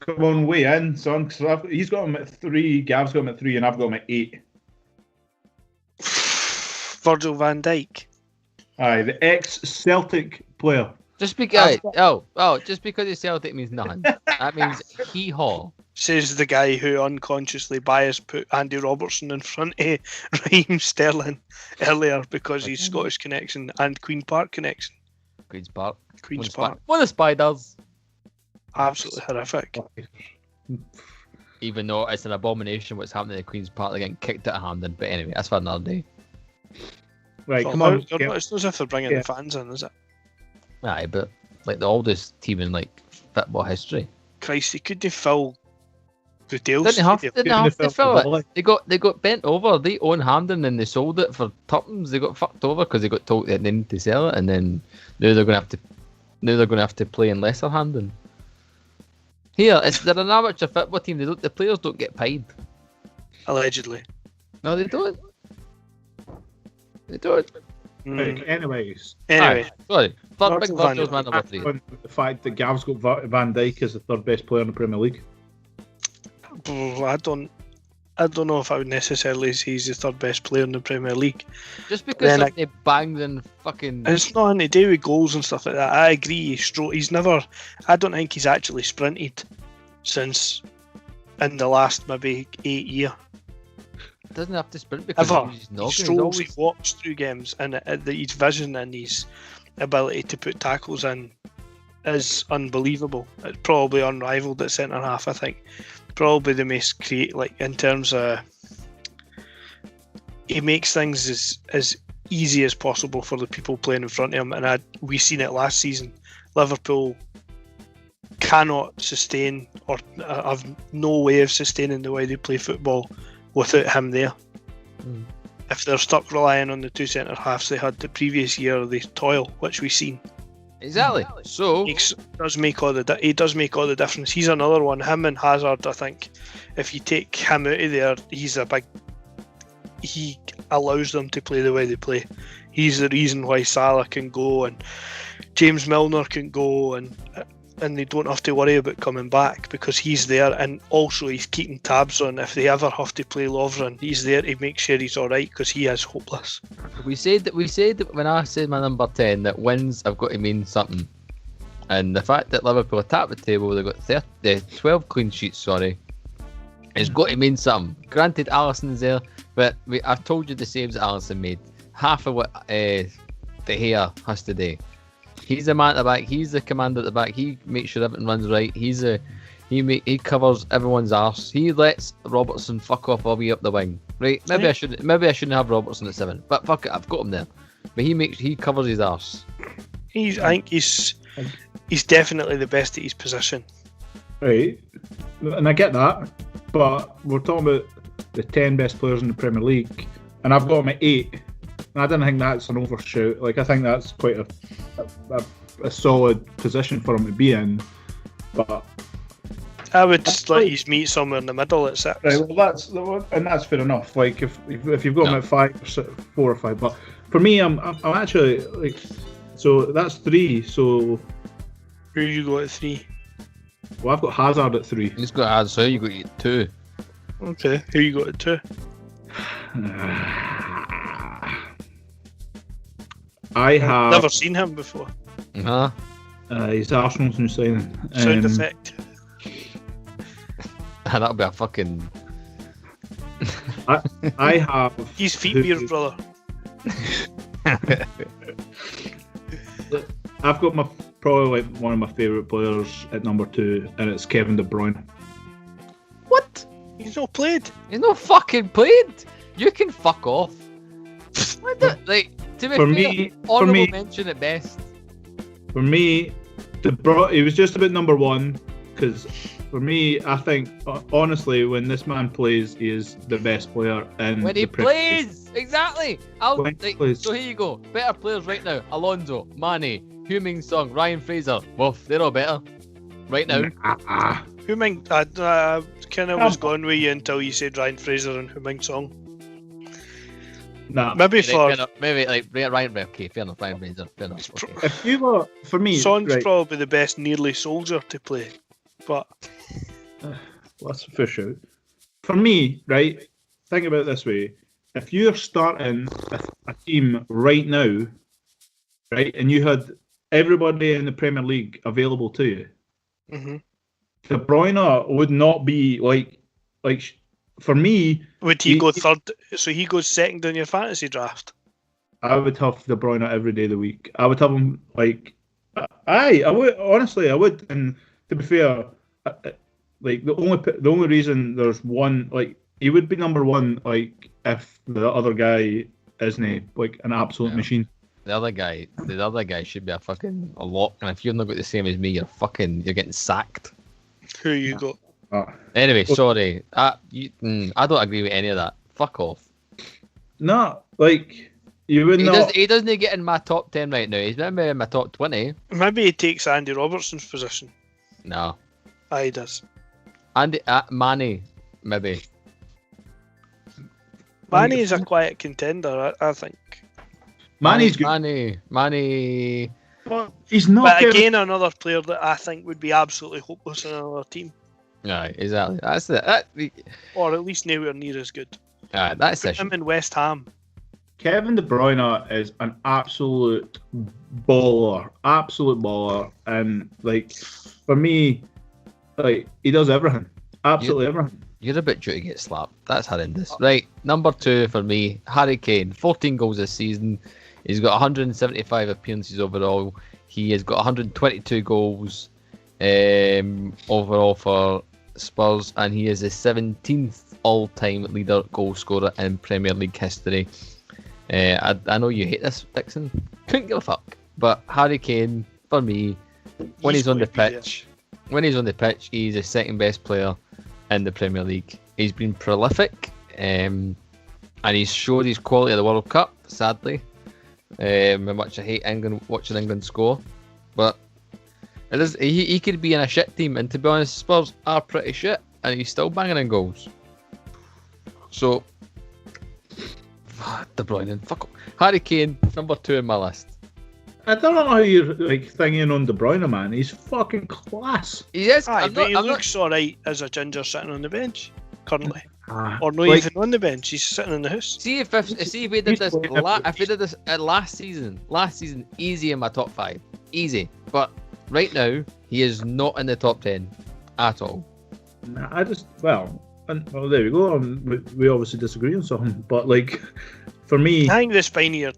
Come on, weigh in, son. Because he's got him at 3, Gav's got him at 3, and I've got him at 8. Virgil van Dijk. Aye, the ex-Celtic player. Just because just because he's Celtic means nothing. That means hee-haw. Says the guy who unconsciously biased put Andy Robertson in front of Raheem Sterling earlier because he's Scottish connection and Queen Park connection. Queen's Park. One of Spiders. Absolutely horrific. Even though it's an abomination what's happening at Queen's Park, they're getting kicked out of Hampden. But anyway, that's for another day. Right, come on. It's not as if they're bringing the fans in, is it? Aye, but like the oldest team in like football history. Christ, he couldn't fill the deals. Didn't have to fill it. Volley. They got bent over. They own Hamden and they sold it for tuppence. They got fucked over because they got told they didn't need to sell it, and then now they're going to have to play in lesser Hamden. Here, they're an amateur football team. The players don't get paid. Allegedly. No, they don't. They don't. Right, anyways. Anyway, Sorry. Mark Big and Van Virgil's man number 3. On the fact that Gav's got Van Dijk as the third best player in the Premier League. I don't know if I would necessarily say he's the third best player in the Premier League. Just because Then they banged in fucking. It's not anything to do with goals and stuff like that. I agree. He's never. I don't think he's actually sprinted since in the last maybe 8 years. Doesn't have to sprint because Ever. he's He knocking. strolls, he walks through games, and his vision and his ability to put tackles in is unbelievable. It's probably unrivaled at centre half. I think probably the most in terms of he makes things as easy as possible for the people playing in front of him. And we seen it last season. Liverpool cannot sustain or have no way of sustaining the way they play football without him there. If they're stuck relying on the two centre halves they had the previous year, they toil, which we've seen. Exactly. So He does make all the difference. He's another one. Him and Hazard, I think, if you take him out of there, he allows them to play the way they play. He's the reason why Salah can go and James Milner can go and they don't have to worry about coming back because he's there, and also he's keeping tabs on if they ever have to play Lovren, he's there to make sure he's alright because he is hopeless. we said that when I said my number 10 that wins have got to mean something, and the fact that Liverpool are top of the table, they've got 12 clean sheets. It's got to mean something. Granted, Alisson's there, but I've told you the saves that Alisson made. Half of what De Gea has to do. He's the man at the back. He's the commander at the back. He makes sure everything runs right. He covers everyone's arse. He lets Robertson fuck off all the way up the wing. Right? Maybe I shouldn't have Robertson at 7. But fuck it, I've got him there. But he covers his arse. I think he's definitely the best at his position. Right, and I get that, but we're talking about the 10 best players in the Premier League, and I've got him at 8. And I don't think that's an overshoot. I think that's quite a solid position for him to be in. But I would let you meet somewhere in the middle at 6. right, well, that's fair enough. If you've got him at 5 or 4 or 5, but for me, I'm actually so that's 3. So Who you got at 3? well, I've got Hazard at 3. He's got Hazard, so you got 2. Okay, who you got at 2? I have Never seen him before. he's Arsenal's new signing. Sound effect. That'll be a fucking. I have. He's feet beer brother. I've got probably one of my favourite players at number 2, and it's Kevin De Bruyne. What? He's not played. He's not fucking played. You can fuck off. To be fair, honourable mention at best. For me, he was just about number 1 because for me, I think honestly, when this man plays, he is the best player in when he plays. Exactly. Plays. So here you go. Better players right now: Alonso, Mane, Heung-min Son, Ryan Fraser. Woof, they're all better right now. Heung-min, I kind of was going with you until you said Ryan Fraser and Heung-min Son. Nah, Maybe Ryan. Okay, fair enough. Ryan Fraser. Fair enough. Okay. if you were for me, Son's right, probably the best nearly soldier to play, but that's a fair shout. For me, right, think about it this way: if you're starting a team right now, right, and you had everybody in the Premier League available to you, De Bruyne would not be like for me. Would he go third? So he goes second in your fantasy draft. I would have De Bruyne every day of the week. I would have him I would honestly. I would, and to be fair, the only reason there's one he would be number 1 if the other guy isn't an absolute machine. The other guy should be a lock, and if you've not got the same as me, you're getting sacked. Who you got? Anyway, sorry. I don't agree with any of that. Fuck off. No, like you would not. He doesn't get in my top 10 right now. He's maybe in my top 20. Maybe he takes Andy Robertson's position. No. He does. Andy Manny, maybe. Manny is a quiet contender, I think. Manny's good. Manny. But he's not. But again, another player that I think would be absolutely hopeless in another team. Right, exactly. That's it. Or at least nowhere near as good. That's Put him in West Ham. Kevin De Bruyne is an absolute baller, and like for me, like he does everything, absolutely everything. You're a bit due to get slapped. That's horrendous. Right, number 2 for me, Harry Kane. 14 goals this season. He's got 175 appearances overall. He has got 122 goals overall for Spurs, and he is the 17th all-time leader goal scorer in Premier League history. I know you hate this, Dixon. Couldn't give a fuck. But Harry Kane, for me, when he's on the pitch, he's the second best player in the Premier League. He's been prolific, and he's showed his quality at the World Cup, sadly. How much I hate watching England score. But it is, he could be in a shit team, and to be honest, Spurs are pretty shit, and he's still banging in goals. So, De Bruyne, fuck up. Harry Kane, number 2 in my list. I don't know how you're like thinking on De Bruyne, man. He's fucking class. He is. He looks alright as a ginger sitting on the bench currently, or not even on the bench. He's sitting in the house. See if we did this. If we did this last season, easy in my top 5, easy. But right now, he is not in the top 10 at all. Nah, well, there we go. We obviously disagree on something, but like for me, I think the spine of your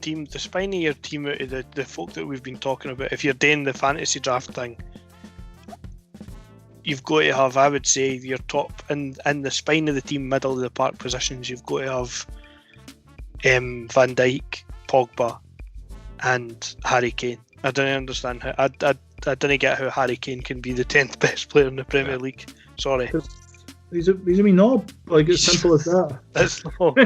team out of the folk that we've been talking about, if you're doing the fantasy draft thing, you've got to have, I would say, your top in the spine of the team, middle of the park positions. You've got to have Van Dijk, Pogba, and Harry Kane. I don't understand how. I don't get how Harry Kane can be the 10th best player in the Premier League. Sorry. He's a wee knob. Like, it's simple as that. It's not.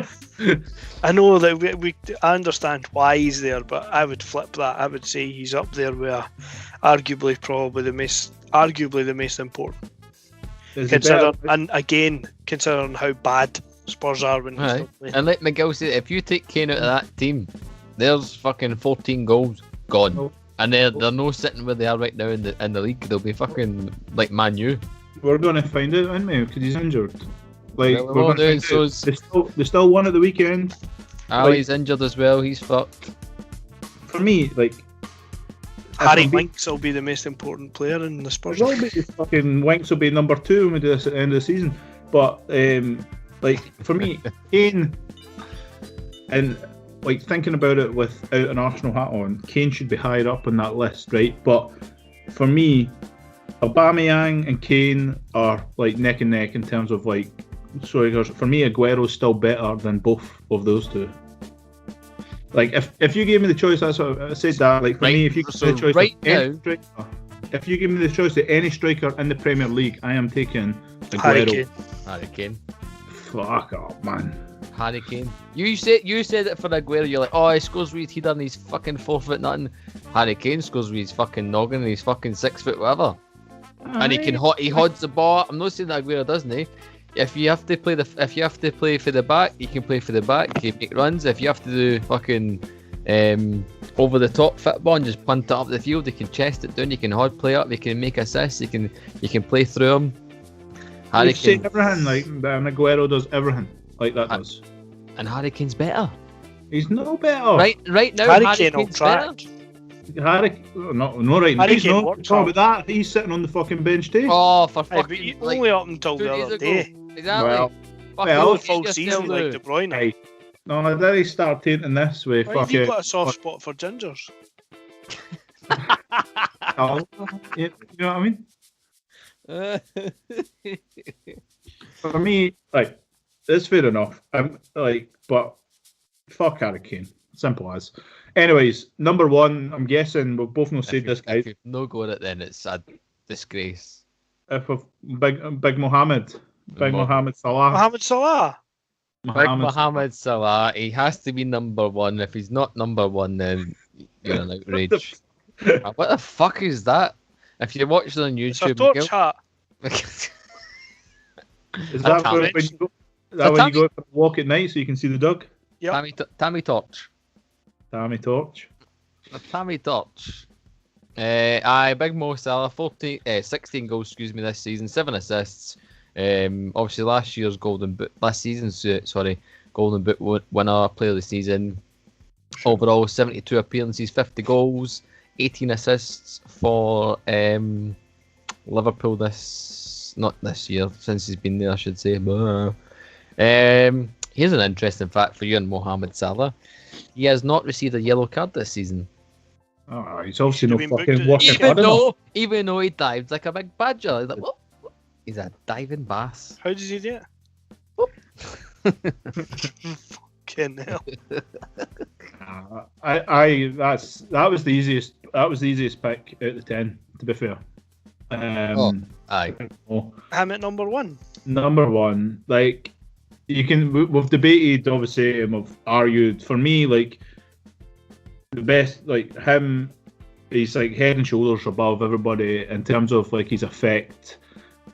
I know that I understand why he's there, but I would flip that. I would say he's up there with arguably the most important. Considering how bad Spurs are when he's not playing. And like Miguel said, if you take Kane out of that team, there's fucking 14 goals gone. Oh. And they're no sitting where they are right now in the league. They'll be fucking like Man U. We're going to find out, aren't we? Because he's injured. Like, we're going to find out. They still won at the weekend. Ali's injured as well. He's fucked. For me, like, Harry Winks will be the most important player in the Spurs. Fucking Winks will be number 2 when we do this at the end of the season. But like for me, Kane, and like thinking about it without an Arsenal hat on, Kane should be higher up on that list, right? But for me, Aubameyang and Kane are like neck and neck in terms of like strikers. For me, Aguero's still better than both of those two. Like if you gave me the choice, that's what I said. That like for me, if you give me the choice, if you give me the choice of any striker in the Premier League, I am taking Aguero. Harry Kane. Fuck up, man. Harry Kane. You said it for Aguero. You're like, oh, he scores with his header and he's fucking 4 foot nothing. Harry Kane scores with his fucking noggin and he's fucking 6 foot whatever. And he hods the ball. I'm not saying that Aguero doesn't. If you have to play for the back, you can play for the back. You can make runs. If you have to do fucking over the top football and just punt it up the field, you can chest it down. You can hard play up. You can make assists. You can play through them. Harry Kane, everything like Aguero does everything like that does. And Harry Kane's better. He's no better. Right now, Harry Kane will track. No, right now. He's not about that. He's sitting on the fucking bench too. Oh, for fucking only up until the other day. Exactly. Well, full season like De Bruyne. Hey, no, did he start tainting this way? Right, you've got a soft spot for gingers. You know what I mean? For me, like, it's fair enough. But fuck Harry Kane. Simple as. Anyways, number one, I'm guessing we've both not said this, If guys. you've no got it, then it's a disgrace. If of Big Mohammed, Mohammed Salah, Mohamed Salah. Big Mohammed Salah, he has to be number one. If he's not number one, then you're an outrage. What the fuck is that? If you watch it on It's a YouTube, torch hat. Is that Tammy. when you go? Is that when you go for a walk at night so you can see the dog? Yep. Tammy Torch. Tammy Torch. Tammy Torch. Big Mo Salah, 16 goals, this season, 7 assists. Obviously last season's Golden Boot winner, player of the season. Overall, 72 appearances, 50 goals, 18 assists for Liverpool not this year, since he's been there, I should say. Here's an interesting fact for you on Mohamed Salah. He has not received a yellow card this season. Oh, he's obviously no Should've been fucking booked working Even though he dived like a big badger. He's like, what? He's a diving bass. How does he do it? Fucking hell. That was the easiest pick out of the 10, to be fair. Aye. I'm at number one. Number one, like, we've debated, obviously, and we've argued. For me, like, the best, like, him, he's like head and shoulders above everybody in terms of like his effect.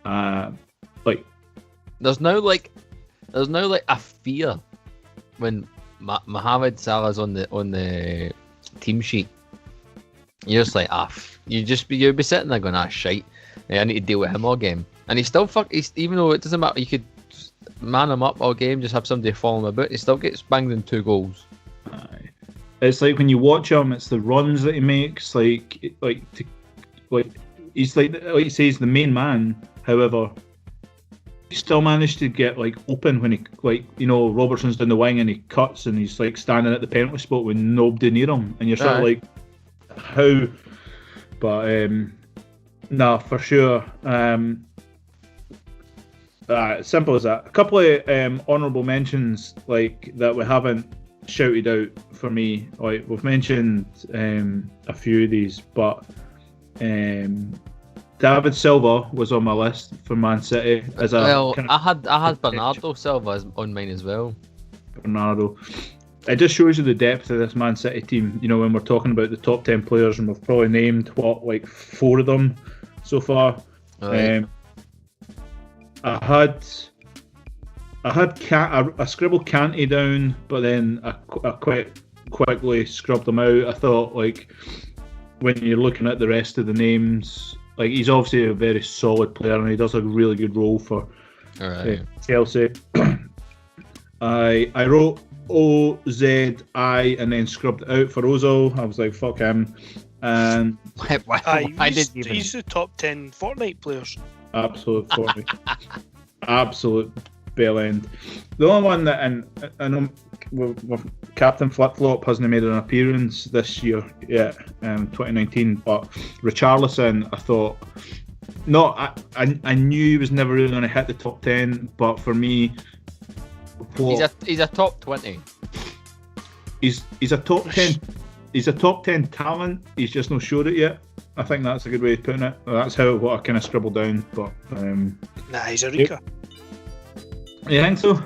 Like, there's no like a fear when Mohamed Salah's on the team sheet. You're just like, you'll be sitting there going, shite. I need to deal with him all game. And he's still even though it doesn't matter, you could man him up all game, just have somebody follow him about. He still gets banged in 2 goals. It's like when you watch him, it's the runs that he makes. Like he's like you say, he's the main man. However, he still managed to get like open when he Robertson's down the wing and he cuts and he's like standing at the penalty spot with nobody near him, and you're sort of like, how? But nah, for sure. Simple as that. A couple of honourable mentions like that we haven't shouted out for me. Like, we've mentioned a few of these, but David Silva was on my list for Man City as a. I had Bernardo Silva on mine as well. Bernardo. It just shows you the depth of this Man City team. You know, when we're talking about the top 10 players, and we've probably named 4 of them so far. Right. I scribbled Kanté down, but then I quite quickly scrubbed them out. I thought, like, when you're looking at the rest of the names, like, he's obviously a very solid player and he does a really good role for Chelsea. I wrote OZI and then scrubbed it out for Ozil. I was like, fuck him. And he's the top 10 Fortnite players. Absolute bell end. The only one that I know Captain Flip Flop hasn't made an appearance this year yet, 2019. But Richarlison, I thought, I knew he was never really going to hit the top 10. But for me, he's a top 20. He's a top 10. He's a top 10 talent. He's just not showed it yet. I think that's a good way of putting it. That's what I kind of scribbled down. But he's a Rika. You think so?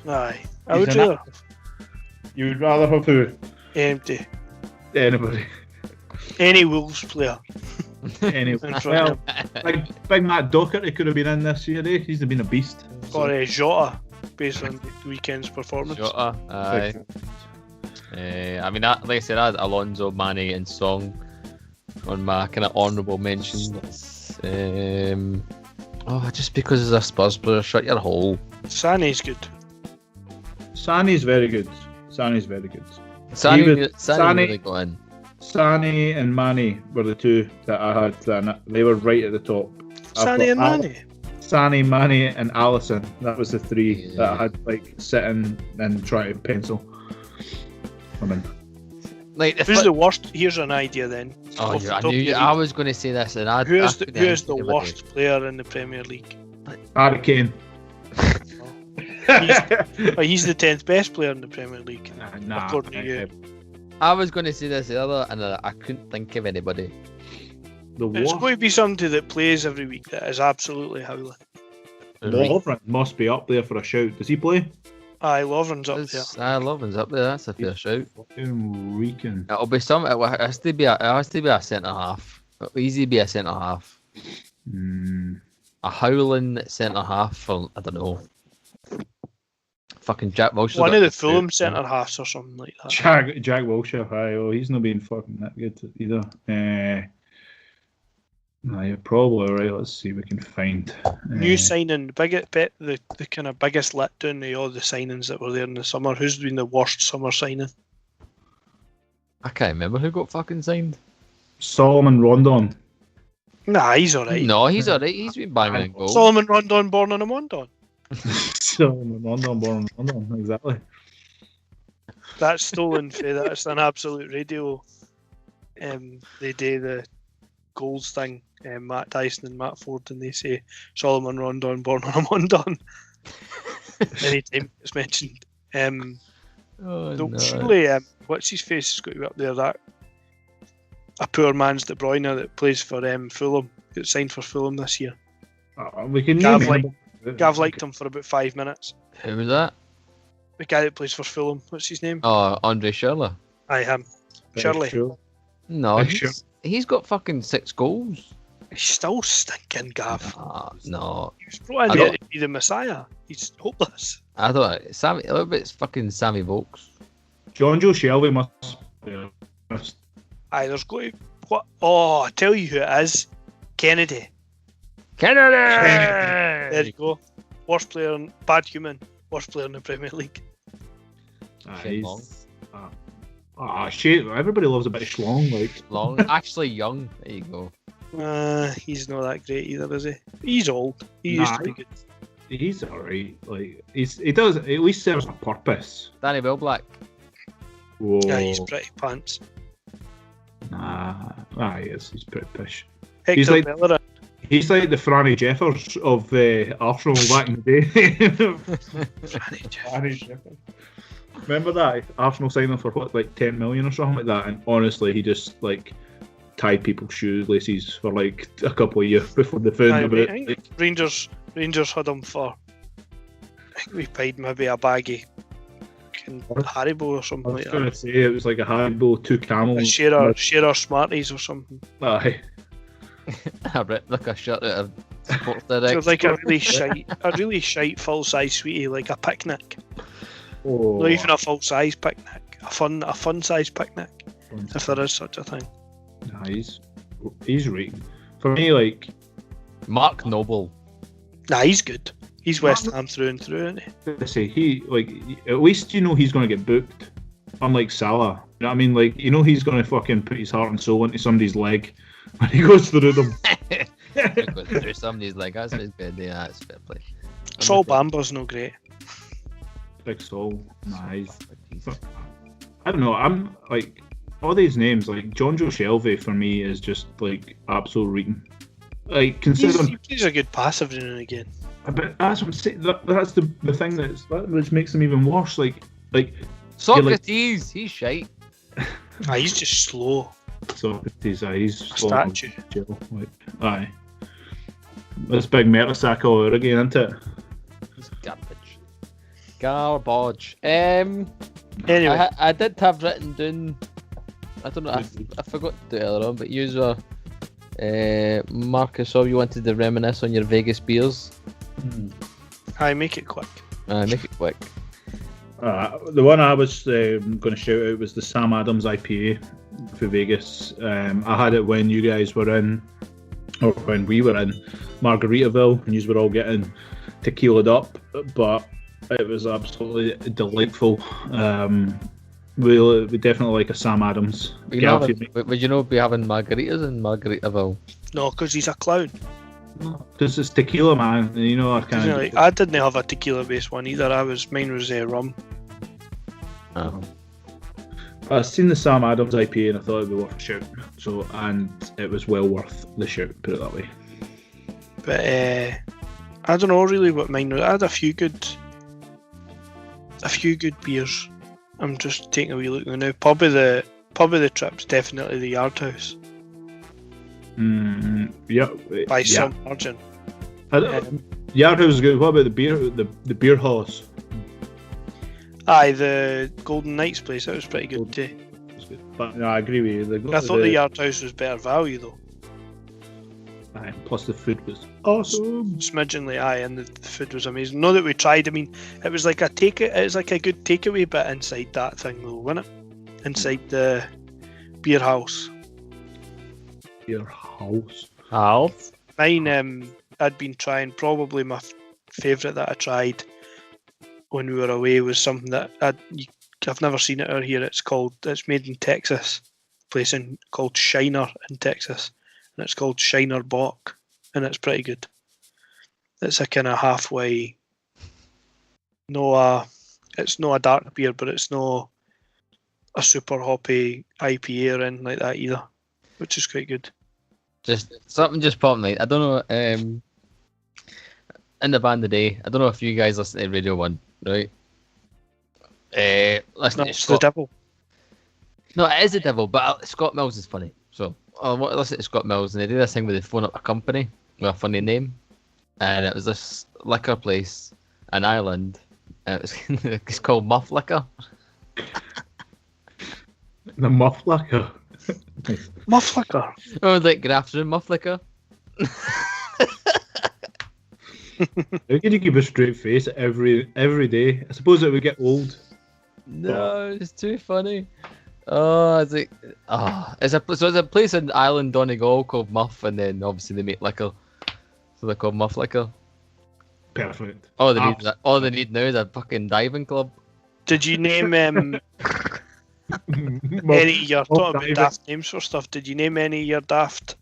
Aye, I would rather. You would rather have who? Empty. Anybody. Any Wolves player. Well, big Matt Docherty could have been in this year. He's been a beast. Or Jota, based on the weekend's performance. Jota, aye. I mean, like I said, I had Alonso, Mane, and Song on my kind of honourable mentions. Just because he's a Spurs player, shut your hole. Sané's good. Sané's very good. Sané really got in. Sané and Mane were the 2 that I had. They were right at the top. Sané and Mane? Sané, Mane, and Alisson. That was the 3 that I had like sitting and trying to pencil. Like, who's the worst? Here's an idea then. I was going to say this, and who is the worst player in the Premier League? Harry Kane. He's the 10th best player in the Premier League, according to you. I was going to say this earlier, and I couldn't think of anybody. It's going to be somebody that plays every week that is absolutely howling. Lovren must be up there for a shout. Does he play? Aye, Lovren's up there. Lovren's up there. That's a fair shout. Fucking reeking. It'll be some. It has to be a centre half. It'll easily be a centre half. A howling centre half for, I don't know. Fucking Jack Wilshere. One of the Fulham centre halves or something like that. Jack Wilshere. Aye, he's not been fucking that good either. No, you're probably right. Let's see if we can find new signing. The kind of biggest letdown of all the signings that were there in the summer. Who's been the worst summer signing? I can't remember who got fucking signed. Solomon Rondon. Nah, he's alright. No, he's alright. He's been banging in goals. Solomon Rondon, born on a Mondon. Solomon Rondon, born on Rondon. Exactly. That's stolen. That's an absolute radio. They do the goals thing. Matt Dyson and Matt Ford, and they say Solomon Rondon, born on a Mondon. Anytime it's mentioned. Surely, what's his face has got to be up there? That a poor man's De Bruyne that plays for Fulham, got signed for Fulham this year. We can Gav liked him for about 5 minutes. Who was that? The guy that plays for Fulham. What's his name? Oh, Andre Schürrle. I am. Shirley. No, he's got fucking 6 goals. He's still stinking, Gav. No. He was brought in there to be the Messiah. He's hopeless. I thought a little bit fucking Sammy Vokes. John Joe Shelby must be honest. Aye, there's going to... What? Oh, I tell you who it is. Kennedy. There you go. Worst player, bad human. Worst player in the Premier League. Shit, everybody loves a bit of schlong, like. Long, actually young. There you go. He's not that great either, is he? He's old. He used to be good. He's alright. Like he does at least serves a purpose. Danny Welbeck. Whoa. Yeah, he's pretty pants. He is. He's pretty pish. Hector Bellerin. He's like the Franny Jeffers of Arsenal back in the day. Franny Jeffers. Remember that? Arsenal signed him for what, like 10 million or something like that, and honestly, he just like tied people's shoelaces for like a couple of years before they found him. I think Rangers had him for. I think we paid maybe a baggy Haribo or something like that. I was going to say it was like a Haribo, 2 camels. A share Smarties or something. Aye. I ripped like a shirt out of Sports Direct. It was like a really shite full size sweetie, like a picnic. Oh. Not even a full size picnic. A fun size picnic. If there is such a thing. Nah, he's right. For me, like Mark Noble. Nah, he's good. He's West Ham through and through, isn't he? I say at least you know he's going to get booked. Unlike Salah, you know what I mean? Like you know he's going to fucking put his heart and soul into somebody's leg when he goes through them. Goes through somebody's leg. That's his good. Yeah, that's fair play. Sol Bamba's no great. Big Sol, nice. I don't know. I'm like all these names. Like John Joe Shelby for me is just like absolute reading. Like considering he's a good passive now and again. But that's what I'm saying. That's the thing that makes him even worse. Like Socrates, he's shite. He's just slow. Socrates, he's a statue. Like, aye. This big Mertesacker all over again, isn't it? He's garbage. Anyway, I did have written down. I don't know. I forgot to do it earlier on, but you were Marcus. So you wanted to reminisce on your Vegas beers. Aye, make it quick. Make it quick. The one I was going to shout out was the Sam Adams IPA for Vegas. I had it when you guys were in, or when we were in Margaritaville, and you were all getting tequilaed up, but it was absolutely delightful. We definitely like a Sam Adams. Would you know be having margaritas in Margaritaville? No, because he's a clown. Because it's tequila, man. And you know, I didn't have a tequila-based one either. Mine was rum. Oh. I've seen the Sam Adams IPA and I thought it'd be worth a shout. And it was well worth the shout. Put it that way. But I don't know really what mine was. I had a few good beers. I'm just taking a wee look now. Pub of the trip's definitely the Yard House Yeah. by some margin. Yard House is good. What about the beer house? Aye, the Golden Knights place, that was pretty good too. It's good. But no, I agree with you. I thought the Yard House was better value though. Aye, plus the food was awesome. Smidgenly, aye, and the food was amazing. Not that we tried. I mean, it was like a good takeaway bit inside that thing though, wasn't it? Inside the beer house. Beer house. House. Mine, I'd been trying. Probably my favourite that I tried when we were away was something that I've never seen it out here. It's made in Texas, called Shiner in Texas, and it's called Shiner Bock, and it's pretty good. It's a kind of halfway. It's not a dark beer, but it's not a super hoppy IPA or anything like that either, which is quite good. Something just popped in. I don't know. In the band today, I don't know if you guys listen to Radio 1, right? Listen to It's Scott. the devil. No, it is the devil, but Scott Mills is funny. So I want to listen to Scott Mills, and they do this thing where they phone up a company with a funny name, and it was this liquor place in Ireland, and it's called Muff Liquor. The Muff Liquor. Muff Liquor. Oh, it was like Grafton Muff Liquor. How can you keep a straight face every day? I suppose it would get old. No, it's too funny. Oh, it's like, it's a place in Ireland, Donegal called Muff, and then obviously they make liquor, so they're called Muff Liquor. Perfect. All they need now is a fucking diving club. Did you name any you're talking about daft names for stuff? Did you name any of your daft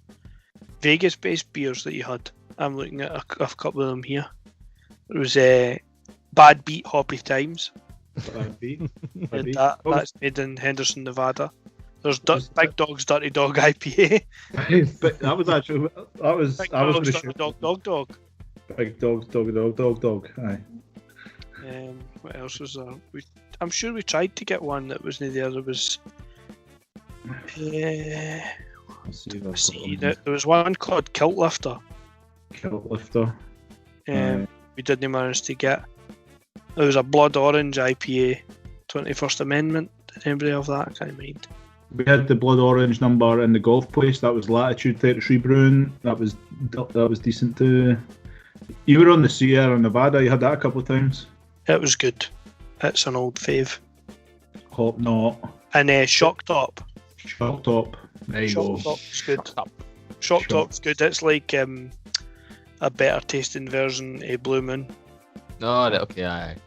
Vegas-based beers that you had? I'm looking at a couple of them here. It was Bad Beat Hoppy Times. Bad beat. That's made in Henderson, Nevada. There's Big Dog's Dirty Dog IPA. But that was actually Big Dog's Dirty Dog. Big dog. Aye. What else was there? I'm sure we tried to get one that wasn't there. There was. There was one called Kilt Lifter. We didn't manage to get. There was a Blood Orange IPA, 21st Amendment. Did anybody have that? I can't mind. We had the Blood Orange number in the golf place. That was Latitude 33 Brewing. That was decent too. You were on the Sierra Nevada. You had that a couple of times. It was good. It's an old fave. Hop Knot. And Shock Top. Shock Top. There you go. Shock Top's good. Shock Top's good. It's like a better tasting version of Blue Moon. Oh, okay, aye.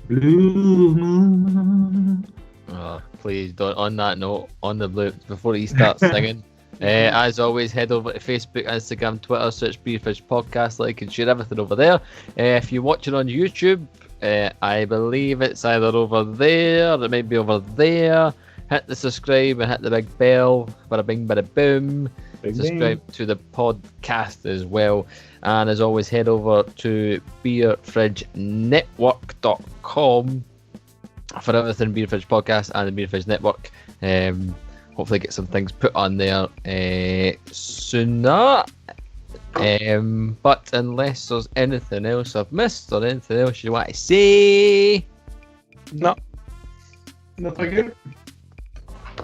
Blue Moon. Oh, please don't. On that note, on the blue, before he starts singing, as always, head over to Facebook, Instagram, Twitter, search Beerfish Podcast, like and share everything over there. If you're watching on YouTube, I believe it's either over there, or it might be over there. Hit the subscribe and hit the big bell. Bada bing, bada boom. Subscribe to the podcast as well. And as always, head over to beerfridgenetwork.com for everything Beer Fridge Podcast and the Beer Fridge Network. Hopefully get some things put on there sooner. But unless there's anything else I've missed or anything else you want to say... No. Nothing good.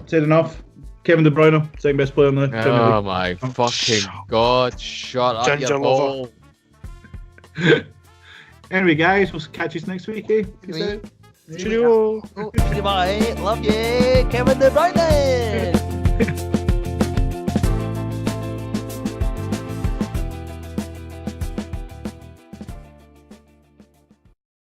Said enough. Kevin De Bruyne, second best player in the Premier League. Oh my fucking god, shut up, Ginger you lover. hole. Anyway, guys, we'll catch you next week, eh? Peace out. Cheerio. Goodbye, love you, Kevin De Bruyne.